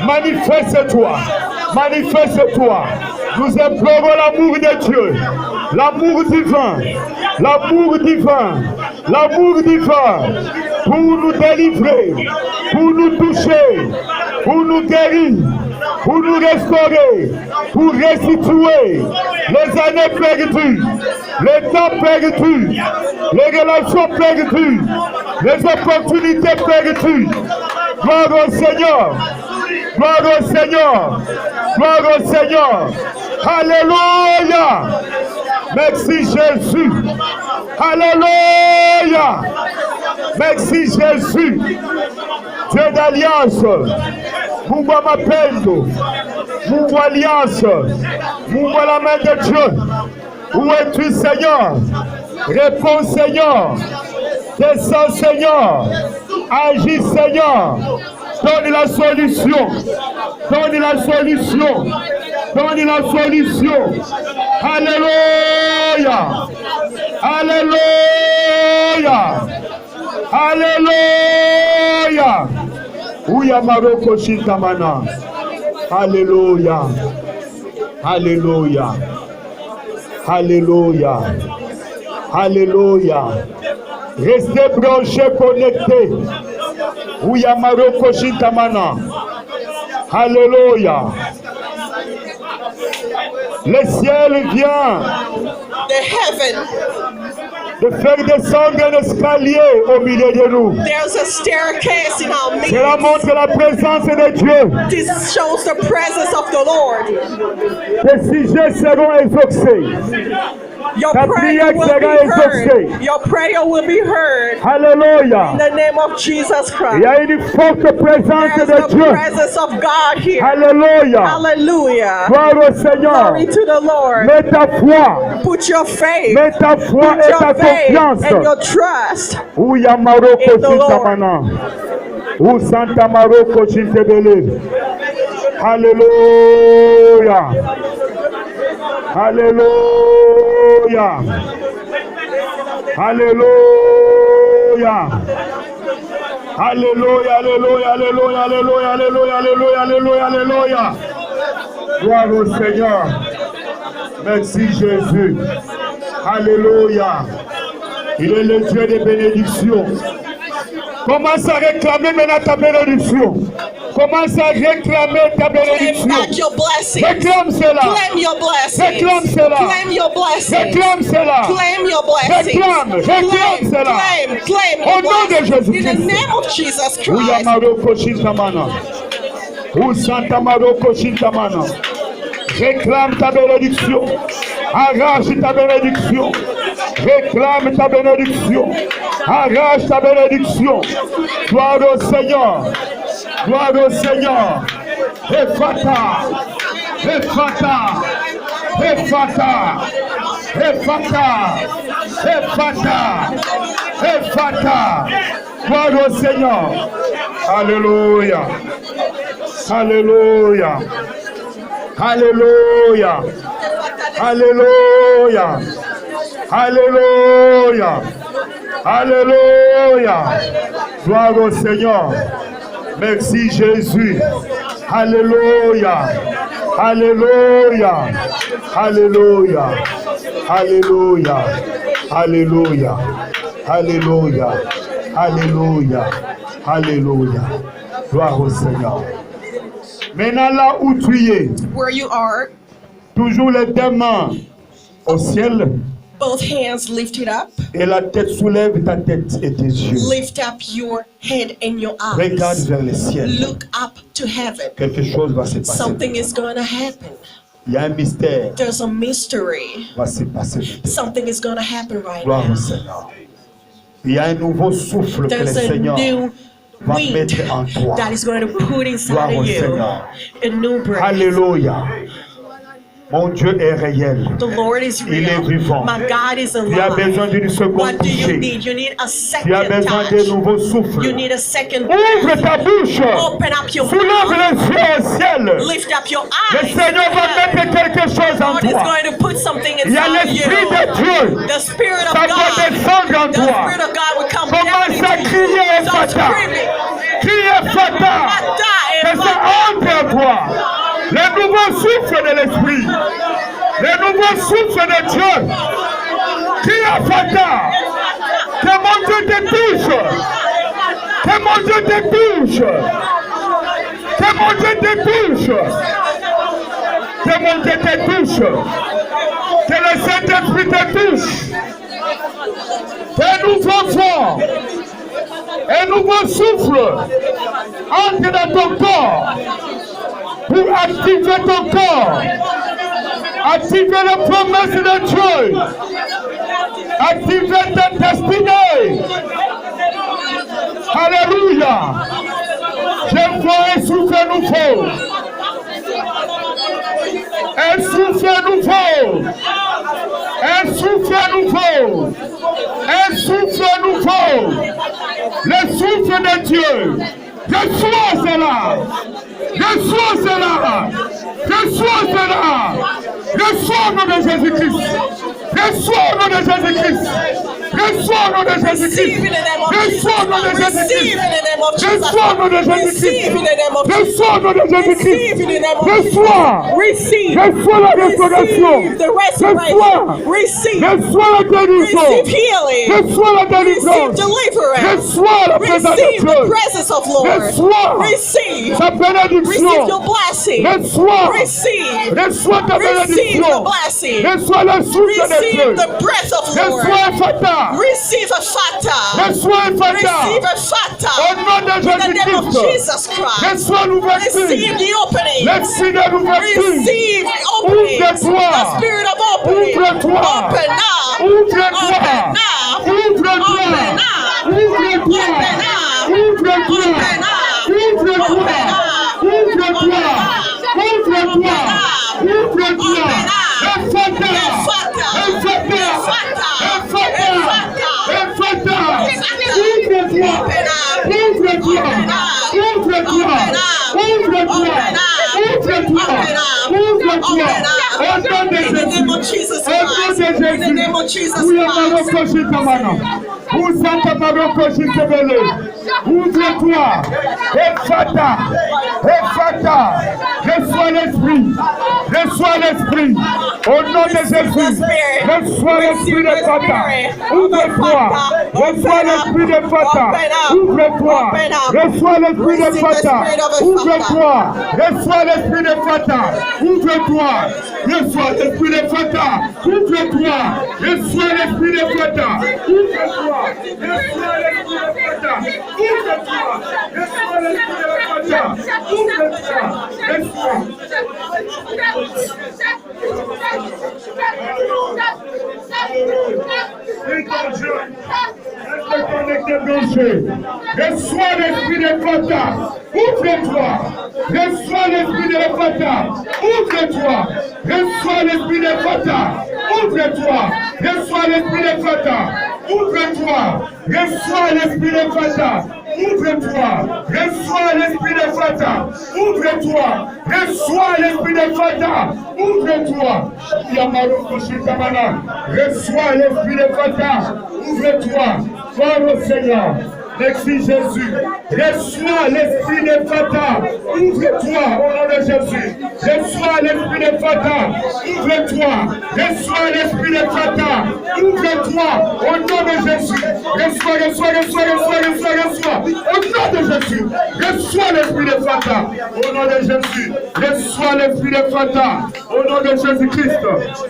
manifeste-toi, manifeste-toi. Nous implorons l'amour de Dieu, l'amour divin, l'amour divin, l'amour divin, pour nous délivrer, pour nous toucher, pour nous guérir, pour nous restaurer, pour restituer les années perdues, les temps perdus, les relations perdues, les opportunités perdues. Gloire au Seigneur, gloire au Seigneur, gloire au Seigneur. Alléluia. Merci Jésus. Alléluia. Merci Jésus. Dieu d'alliance. Mungu wa mapendo. Mungu wa alliance. Mungu wa la main de Dieu. Où es-tu Seigneur? Réponds Seigneur. Descends Seigneur. Agis Seigneur. Donne la solution. Donne la solution. Donne la solution. Alléluia. Alléluia. Alléluia. Ouya Maroko Shintamana. Alléluia. Alléluia. Alléluia. Alléluia. Restez branchés, connectés. Ouya Maroko Shintamana. Alléluia. Le ciel vient de faire descendre un escalier au milieu de nous. There's a staircase in our midst. Cela montre la présence de Dieu. This shows the presence of the Lord. Tes sujets seront exaucés. Your Ta prayer prière will sera be exaucée. heard. Your prayer will be heard. Alléluia. In the name of Jesus Il Christ. y a une forte présence There's de the Dieu. presence of God here. Alléluia. Hallelujah. Gloire au Seigneur. Glory to the Lord. Mets ta foi. Put your faith. Mets ta foi Put et your ta faith confiance. and your trust. Ouya Maroko In the Lord. Shintamana. Ou Santa Maroko Shintebele. Alléluia. Alléluia. Alléluia. Alléluia, alléluia, alléluia, alléluia, alléluia, alléluia, alléluia, alléluia. Gloire au Seigneur. Merci Jésus. Alléluia. Il est le Dieu des bénédictions. Commence à réclamer maintenant ta bénédiction. Commence à réclamer ta Claim bénédiction. back your blessings. Réclame cela. Claim your blessings. Réclame cela. Claim your blessings. Réclame cela. Claim your blessings. Réclame, réclame cela. Claim Au your nom de blessings. In Jésus-Christ. the name of Jesus Ouya Christ. Maroko Shintamana. Ou Santa Maroko Shintamana. Réclame ta bénédiction. Arrache ta bénédiction. Réclame ta bénédiction. Arrache ta bénédiction. Gloire au Seigneur. Gloire au Seigneur. Ephata. Ephata. Ephata. Ephata. Ephata. Ephata. Gloire au Seigneur. Alléluia. Alléluia. Alléluia. Alléluia. Alléluia. Alléluia. Gloire au Seigneur. Merci Jésus. Alléluia. Alléluia. Alléluia. Alléluia. Alléluia. Alléluia. Alléluia. Alléluia. Gloire au Seigneur. Maintenant là où tu es, Where you are, toujours les deux mains au ciel both hands lifted up. et la tête soulève ta tête et tes yeux. Lift up your head and your Regarde eyes. vers le ciel. Look up to heaven. Quelque chose va se passer. Something is going to happen. Il y a un mystère There's a mystery. qui va se passer maintenant. Something is going to happen right Gloire au now. Seigneur. Il y a un nouveau souffle que le There's a Seigneur new va wind mettre en toi. that is going to put Gloire inside au of you. Seigneur. A new breath. Alléluia. Mon Dieu est réel. The Lord is Il est real. vivant. My God is Tu as besoin alive. d'une seconde What do you touchée. need? You need a Tu as second besoin touch. d'un nouveau souffle. You need a second Ouvre breath. ta bouche. Open up your Soulève mouth. les yeux au ciel. Lift up your Le eyes. Seigneur va mettre quelque chose en God is toi. going to put something Il y a inside l'Esprit you. de Dieu. The Spirit of Ça va God. descendre en The toi. Spirit of God will come down Commence à into crier you. Start Fata. screaming. Criez Fata. Que ça entre en toi. Le nouveau souffle de l'Esprit. Le nouveau souffle de Dieu. Criez Fata. Que mon Dieu te touche. Que mon Dieu te touche. Que mon Dieu te touche. Que mon Dieu te touche. Que le Saint-Esprit te touche. Un nouveau vent. Un nouveau souffle entre dans ton corps pour activer ton corps, activer les promesses de Dieu, activer ta destinée. Alléluia. Je vois un souffle nouveau. Un souffle nouveau. Un souffle nouveau. Un souffle nouveau. Le souffle de Dieu. Reçois cela. Reçois cela. Reçois cela. Reçois au nom de Jésus-Christ. Reçois au nom de Jésus-Christ. Reçois au nom de Jésus-Christ. Reçois au nom de Jésus-Christ. Reçois au nom de Jésus-Christ. Reçois au nom de Jésus-Christ. Reçois. Reçois la restauration. Reçois. Reçois la guérison. Reçois la délivrance. Reçois la présence de Dieu. Reçois ta bénédiction. Reçois. Reçois ta bénédiction. Reçois le souffle de Dieu. Reçois un Fata. Receive a Fata. Reçois un Fata. Receive a Fata. Au nom de In the name of Jésus-Christ. Jesus Christ. Reçois l'ouverture. Receive the opening. L'esprit de l'ouverture. Receive the opening. Ouvre-toi. The spirit of opening. Ouvre-toi. Open now. Ouvre-toi. Open now. Ouvre-toi. Open now. Ouvre-toi. Open now. Ouvre-toi. Open now. Ouvre-toi. Open now. Ouvre-toi. Open Ouvre-toi. now. Ouvre-toi. Open now. Un Fata. Fata. Un Fata. Fata. Un Fata. Fata. Un Fata. Fata. Ouvre-toi. Open now. Ouvre-toi. Open now. Ouvre-toi. Open now. Ouvre-toi. Open now. Ouvre-toi. Open now. Ouvre-toi. Open now. Au nom de In the name of Jésus. Jesus Au nom Christ. de In the Jésus. name of Jesus Ouya Christ. maroko shikamana. Usanta maroko shikebele. Ouvre-toi. Efata. Efata. Reçois l'esprit. Reçois l'esprit. Au nom de Jésus. Reçois l'esprit de Fata. Ouvre-toi. Reçois l'esprit de Fata. Ouvre-toi. Reçois l'esprit de Fata. Ouvre-toi. Reçois l'esprit de Fata. Ouvre-toi. Reçois l'esprit de Fata. Ouvre-toi. Reçois l'esprit de Fata. Ouvre-toi. Reçois l'esprit de Fata. Ouvre-toi. Reçois l'esprit de Fata. Ouvre-toi. Reçois. Reste connecté, branché. Reçois l'esprit de Fata. Ouvre-toi. Reçois l'esprit de Fata. Ouvre-toi. Reçois l'esprit de Fata. Ouvre-toi. Reçois l'esprit de Fata. Ouvre-toi. Reçois l'esprit de Fata. Ouvre-toi. Reçois l'esprit de Fata. Ouvre-toi. Reçois l'esprit de Fata. Ouvre-toi. Yamaroko Shikamana. Reçois l'esprit de Fata. Ouvre-toi. Gloire au Seigneur. Merci Jésus. Reçois l'esprit de Fata. Ouvre-toi au nom de Jésus. Reçois l'esprit de Fata. Ouvre-toi. Reçois l'esprit de Fata. Ouvre-toi au nom de Jésus. Reçois. Au nom de Jésus. Reçois l'esprit de Fata. Au nom de Jésus. Reçois l'esprit de Fata. au nom de Jésus-Christ.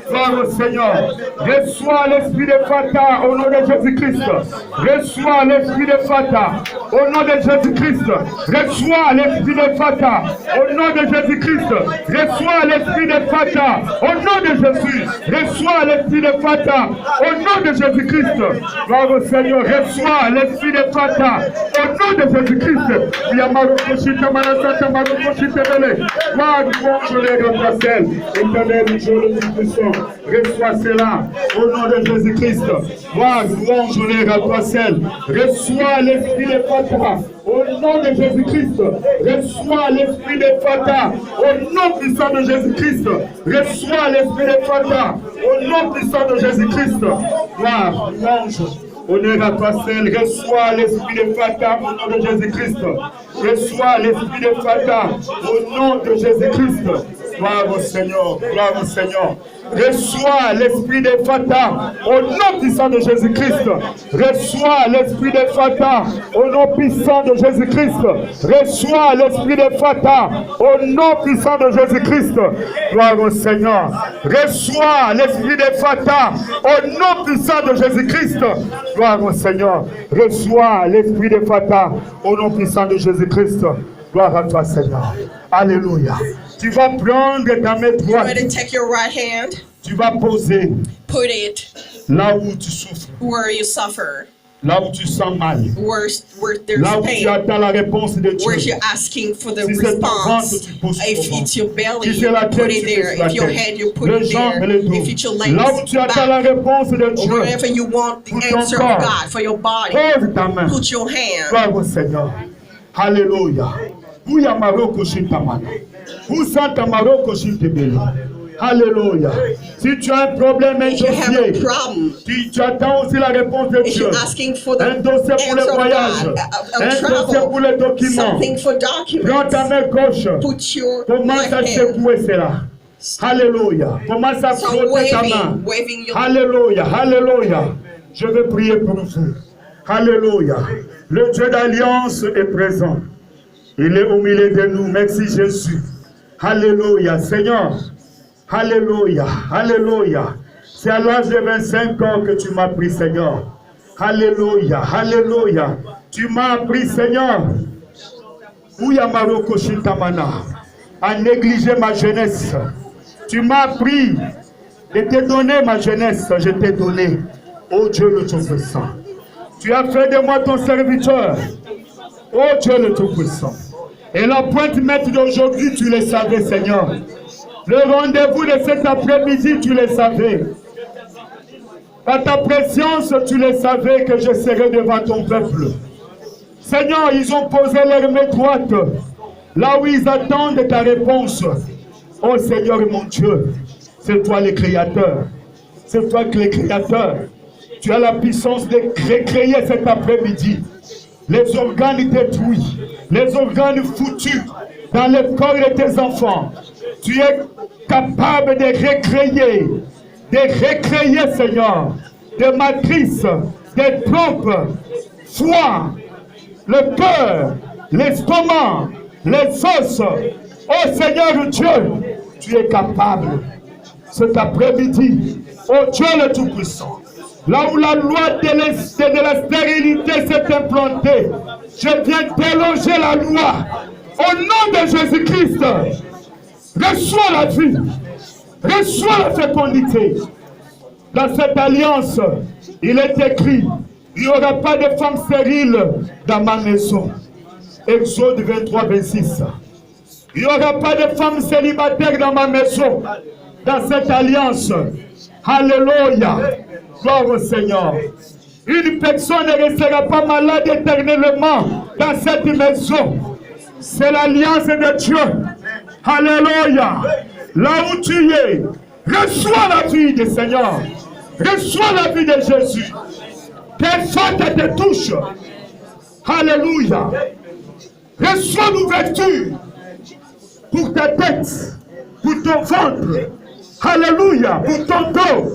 Gloire au Seigneur. Reçois l'esprit de Fata au nom de Jésus-Christ. Reçois l'esprit de Fata au nom de Jésus-Christ. Reçois l'esprit de Fata au nom de Jésus-Christ. Reçois l'esprit de Fata au nom de Jésus. Reçois l'esprit de Fata au nom de Jésus-Christ. Gloire au Seigneur. Reçois l'esprit de Fata au nom de Jésus-Christ. Éternel, Dieu le Tout-Puissant, reçois cela au nom de Jésus-Christ. Gloire, louange, honneur à toi seul. Reçois l'esprit de Fata au nom de Jésus-Christ. Reçois l'esprit de Fata au nom puissant de Jésus-Christ. Reçois l'esprit de Fata au nom puissant de Jésus-Christ. Gloire, louange, honneur à toi seul. Reçois l'esprit de Fata au nom de Jésus-Christ. Reçois l'esprit de Fata au nom de Jésus-Christ. Gloire au Seigneur, gloire au Seigneur. Reçois l'esprit de Fata au nom puissant de Jésus-Christ. Reçois l'esprit de Fata au nom puissant de Jésus-Christ. Reçois l'esprit de Fata au nom puissant de Jésus-Christ. Gloire au Seigneur. Reçois l'esprit de Fata au nom puissant de Jésus-Christ. Gloire au Seigneur. Reçois l'esprit de Fata au nom puissant de Jésus-Christ. Gloire à toi, Seigneur. Alléluia. Tu vas prendre ta main droite. Ready to take your right hand, Tu vas poser put it là où tu souffres, where you suffer, là où tu sens mal, where there's là où tu pain, attends la réponse de where Dieu. you're asking for the Si c'est ton ventre, response. tu poses If ton it's your belly, Si c'est la you tête, put it tu there. poses la If your tête. head, you put Les it jambes et les there. dos. If it's your Là où legs, tu attends la back, réponse de or Dieu, wherever you want the Pour ton answer corps. of God for your body, pose ta main. put your hand. Gloire au Seigneur. Alléluia. Où y a Maroko Shintamana? Où Santa Maroko Shintebele? Alléluia. Si tu as un problème, un If you have a dossier, problem, tu attends aussi la réponse de if Dieu. you're asking for the Un dossier pour answer les of voyages, God, un dossier pour les travel, documents. something for Prends ta documents, main gauche. put your Commence à right hand. secouer cela. Alléluia. Commence à So frotter ta main. waving your Alléluia. Alléluia. Je vais prier pour vous. Alléluia. Le Dieu d'alliance est présent. Il est au milieu de nous. Merci Jésus. Alléluia. Seigneur. Alléluia. Alléluia. C'est à l'âge de 25 ans que tu m'as pris, Seigneur. Alléluia. Alléluia. Tu m'as appris, Seigneur. Ouya Maroko Shintamana. À négliger ma jeunesse. Tu m'as appris de te donner ma jeunesse. Je t'ai donné. Oh Dieu le Tout-Puissant. Tu as fait de moi ton serviteur. Oh Dieu le Tout-Puissant. Et la pointe maître d'aujourd'hui, tu le savais, Seigneur. Le rendez-vous de cet après-midi, tu le savais. Par ta présence, tu le savais que je serai devant ton peuple. Seigneur, ils ont posé leur main droite, là où ils attendent ta réponse. Oh Seigneur mon Dieu, c'est toi le Créateur. C'est toi le Créateur. Tu as la puissance de recréer cet après-midi. Les organes détruits, les organes foutus dans le corps de tes enfants. Tu es capable de recréer, Seigneur, des matrices, des trompes, foie, le cœur, l'estomac, les os. Oh Seigneur Dieu, tu es capable cet après-midi. Oh Dieu le Tout-Puissant. Là où la loi de la stérilité s'est implantée, je viens déloger la loi. Au nom de Jésus-Christ, reçois la vie, reçois la fécondité. Dans cette alliance, il est écrit, il n'y aura pas de femme stérile dans ma maison. Exode 23, 26. Il n'y aura pas de femme célibataire dans ma maison. Dans cette alliance. Alléluia. Gloire au Seigneur. Une personne ne restera pas malade éternellement dans cette maison. C'est l'alliance de Dieu. Alléluia. Là où tu es, reçois la vie du Seigneur. Reçois la vie de Jésus. Tes fautes te touchent. Alléluia. Reçois l'ouverture pour ta tête, pour ton ventre. Alléluia. Pour ton dos.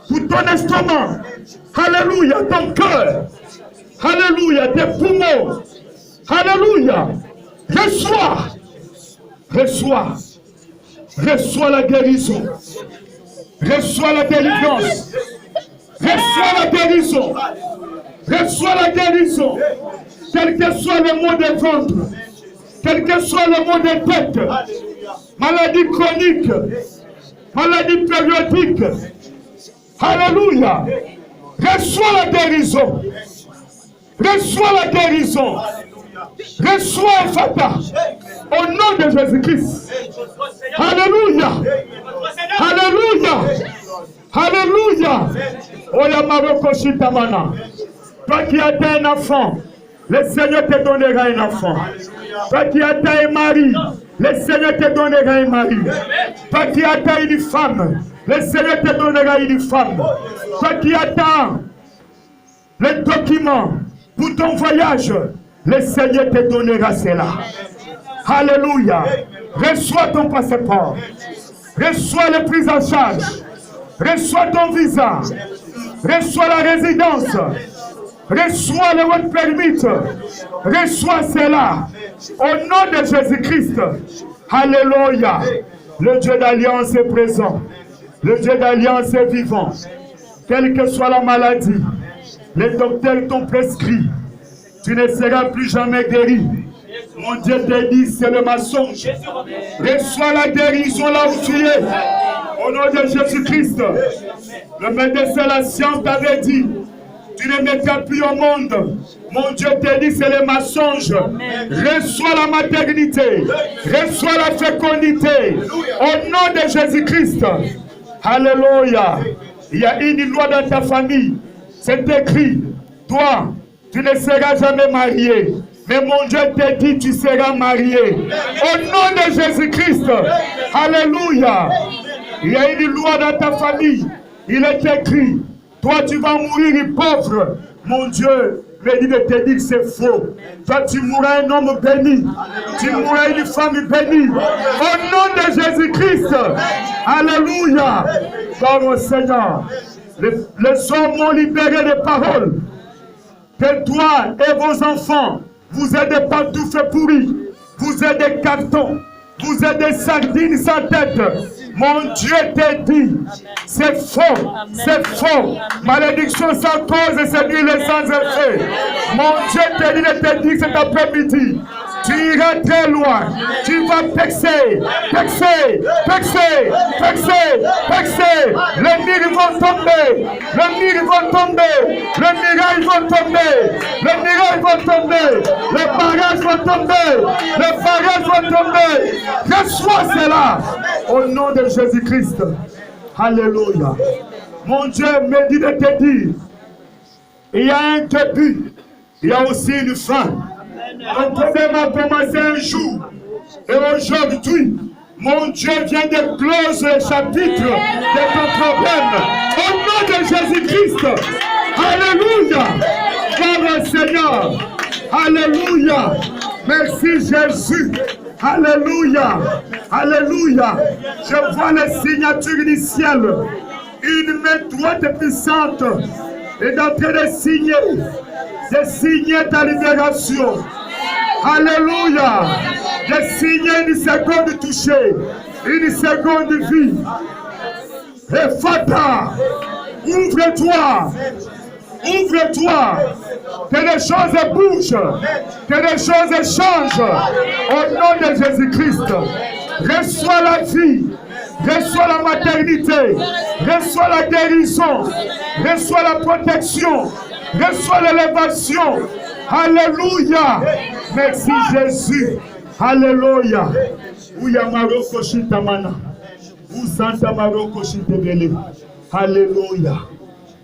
Pour ton estomac. Alléluia. Ton cœur. Alléluia. Tes poumons. Alléluia. Reçois. Reçois. Reçois la guérison. Reçois la délivrance. Reçois la guérison. Reçois la guérison. Quel que soit le mot de ventre, quel que soit le mot de tête, maladie chronique, maladie périodique. Alléluia. Reçois la guérison. Reçois la guérison. Reçois Fata. Au nom de Jésus-Christ. Alléluia. Alléluia. Alléluia. Oya Maroko Shitamana. Toi qui as un enfant, le Seigneur te donnera un enfant. Toi qui as un mari, le Seigneur te donnera un mari. Toi qui as une femme, le Seigneur te donnera une femme. Toi qui attends les documents pour ton voyage, le Seigneur te donnera cela. Alléluia. Reçois ton passeport. Reçois les prises en charge. Reçois ton visa. Reçois la résidence. Reçois le work permit. Reçois cela. Au nom de Jésus-Christ. Alléluia. Le Dieu d'alliance est présent. Le Dieu d'alliance est vivant. Quelle que soit la maladie, les docteurs t'ont prescrit. Tu ne seras plus jamais guéri. Mon Dieu te dit, c'est le mensonge. Reçois la guérison là où tu es. Au nom de Jésus-Christ. Le médecin, la science t'avait dit, tu ne mettras plus au monde. Mon Dieu te dit, c'est le mensonge. Reçois la maternité. Reçois la fécondité. Au nom de Jésus-Christ. Alléluia. Il y a une loi dans ta famille. C'est écrit. Toi, tu ne seras jamais marié. Mais mon Dieu te dit, tu seras marié. Au nom de Jésus-Christ. Alléluia. Il y a une loi dans ta famille. Il est écrit. Toi, tu vas mourir pauvre. Mon Dieu me dit de te dire que c'est faux. Toi, tu mourras un homme béni. Tu mourras une femme bénie. Au nom de Jésus-Christ. Alléluia. Gloire au Seigneur. Les hommes m'ont libéré des paroles. Que toi et vos enfants, vous êtes des pantoufles pourris. Vous êtes des cartons. Vous êtes des sardines sans tête. Mon Dieu te dit, c'est faux, c'est faux. Malédiction sans cause et c'est nul et sans effet. Mon Dieu te dit cet après-midi, tu iras très loin. Tu vas pexer, pexer, pexer, pexer, pexer. Les murs vont tomber, les murs vont tomber, les mirailles vont tomber, les mirailles vont tomber, les barrages vont tomber, les barrages vont tomber. Reçois cela au nom de Jésus-Christ. Alléluia. Mon Dieu me dit de te dire, il y a un début, il y a aussi une fin. Ton problème a commencé un jour. Et aujourd'hui, mon Dieu vient de closer le chapitre de ton problème. Au nom de Jésus-Christ. Alléluia. Gloire au Seigneur. Alléluia. Merci Jésus. Alléluia. Alléluia. Je vois les signatures du ciel. Une main droite et puissante est en train de signer ta libération. Alléluia. De signer une seconde touchée, une seconde vie. Et Fata, ouvre-toi. Ouvre-toi. Que les choses bougent. Que les choses changent. Au nom de Jésus-Christ. Reçois la vie. Reçois la maternité. Reçois la guérison. Reçois la protection. Reçois l'élévation. Alléluia. Merci Jésus. Alléluia. Ouya Maroko Shitamana. Santa Maroko Shitebele. Alléluia.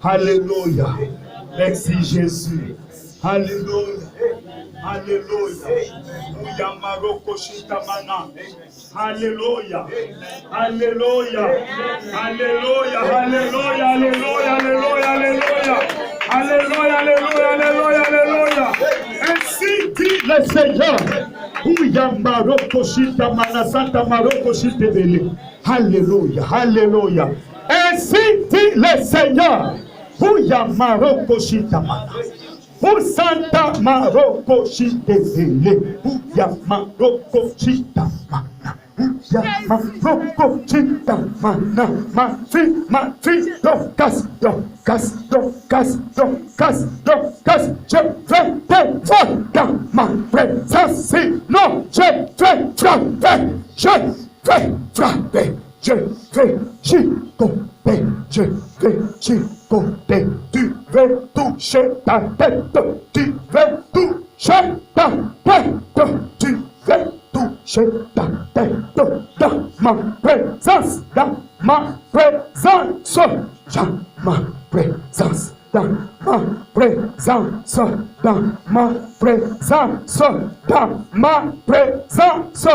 Alléluia. Merci Jésus. Alléluia. Alléluia. Ouya Maroko Shitamana. Alléluia. Alléluia. Alléluia. Alléluia. Alléluia. Alléluia. Alléluia. Alléluia, alléluia, alléluia, alléluia. Ainsi dit le Seigneur. Ouya Maroko Shitamana Santa Maroko Shitebele. Alléluia, alléluia. Ainsi dit le Seigneur. Ouya Maroko Shitamana. Pour Santa Maroko Shitebele. Ouya Maroko Shitamana. ma fille, Dorcas, je vais te voir dans ma présence, sinon je vais frapper, je vais chicoter, tu veux toucher ta tête, tu veux toucher ta tête, tu veux toucher ta tête dans ma présence, dans ma présence, dans ma présence, dans ma présence, dans ma présence, dans ma présence.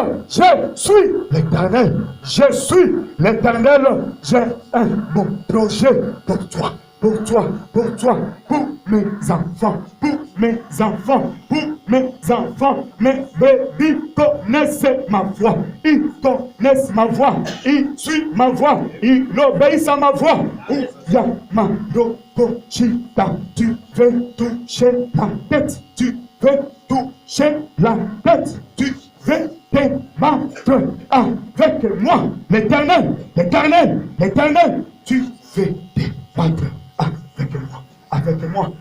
Je suis l'Éternel, j'ai un bon projet pour toi. Pour mes enfants, mes bébés connaissent ma voix, ils connaissent ma voix, ils suivent ma voix, ils obéissent à ma voix. Tu veux toucher la tête, tu veux toucher la tête, tu veux te battre avec moi, l'Éternel, tu veux te battre avec moi.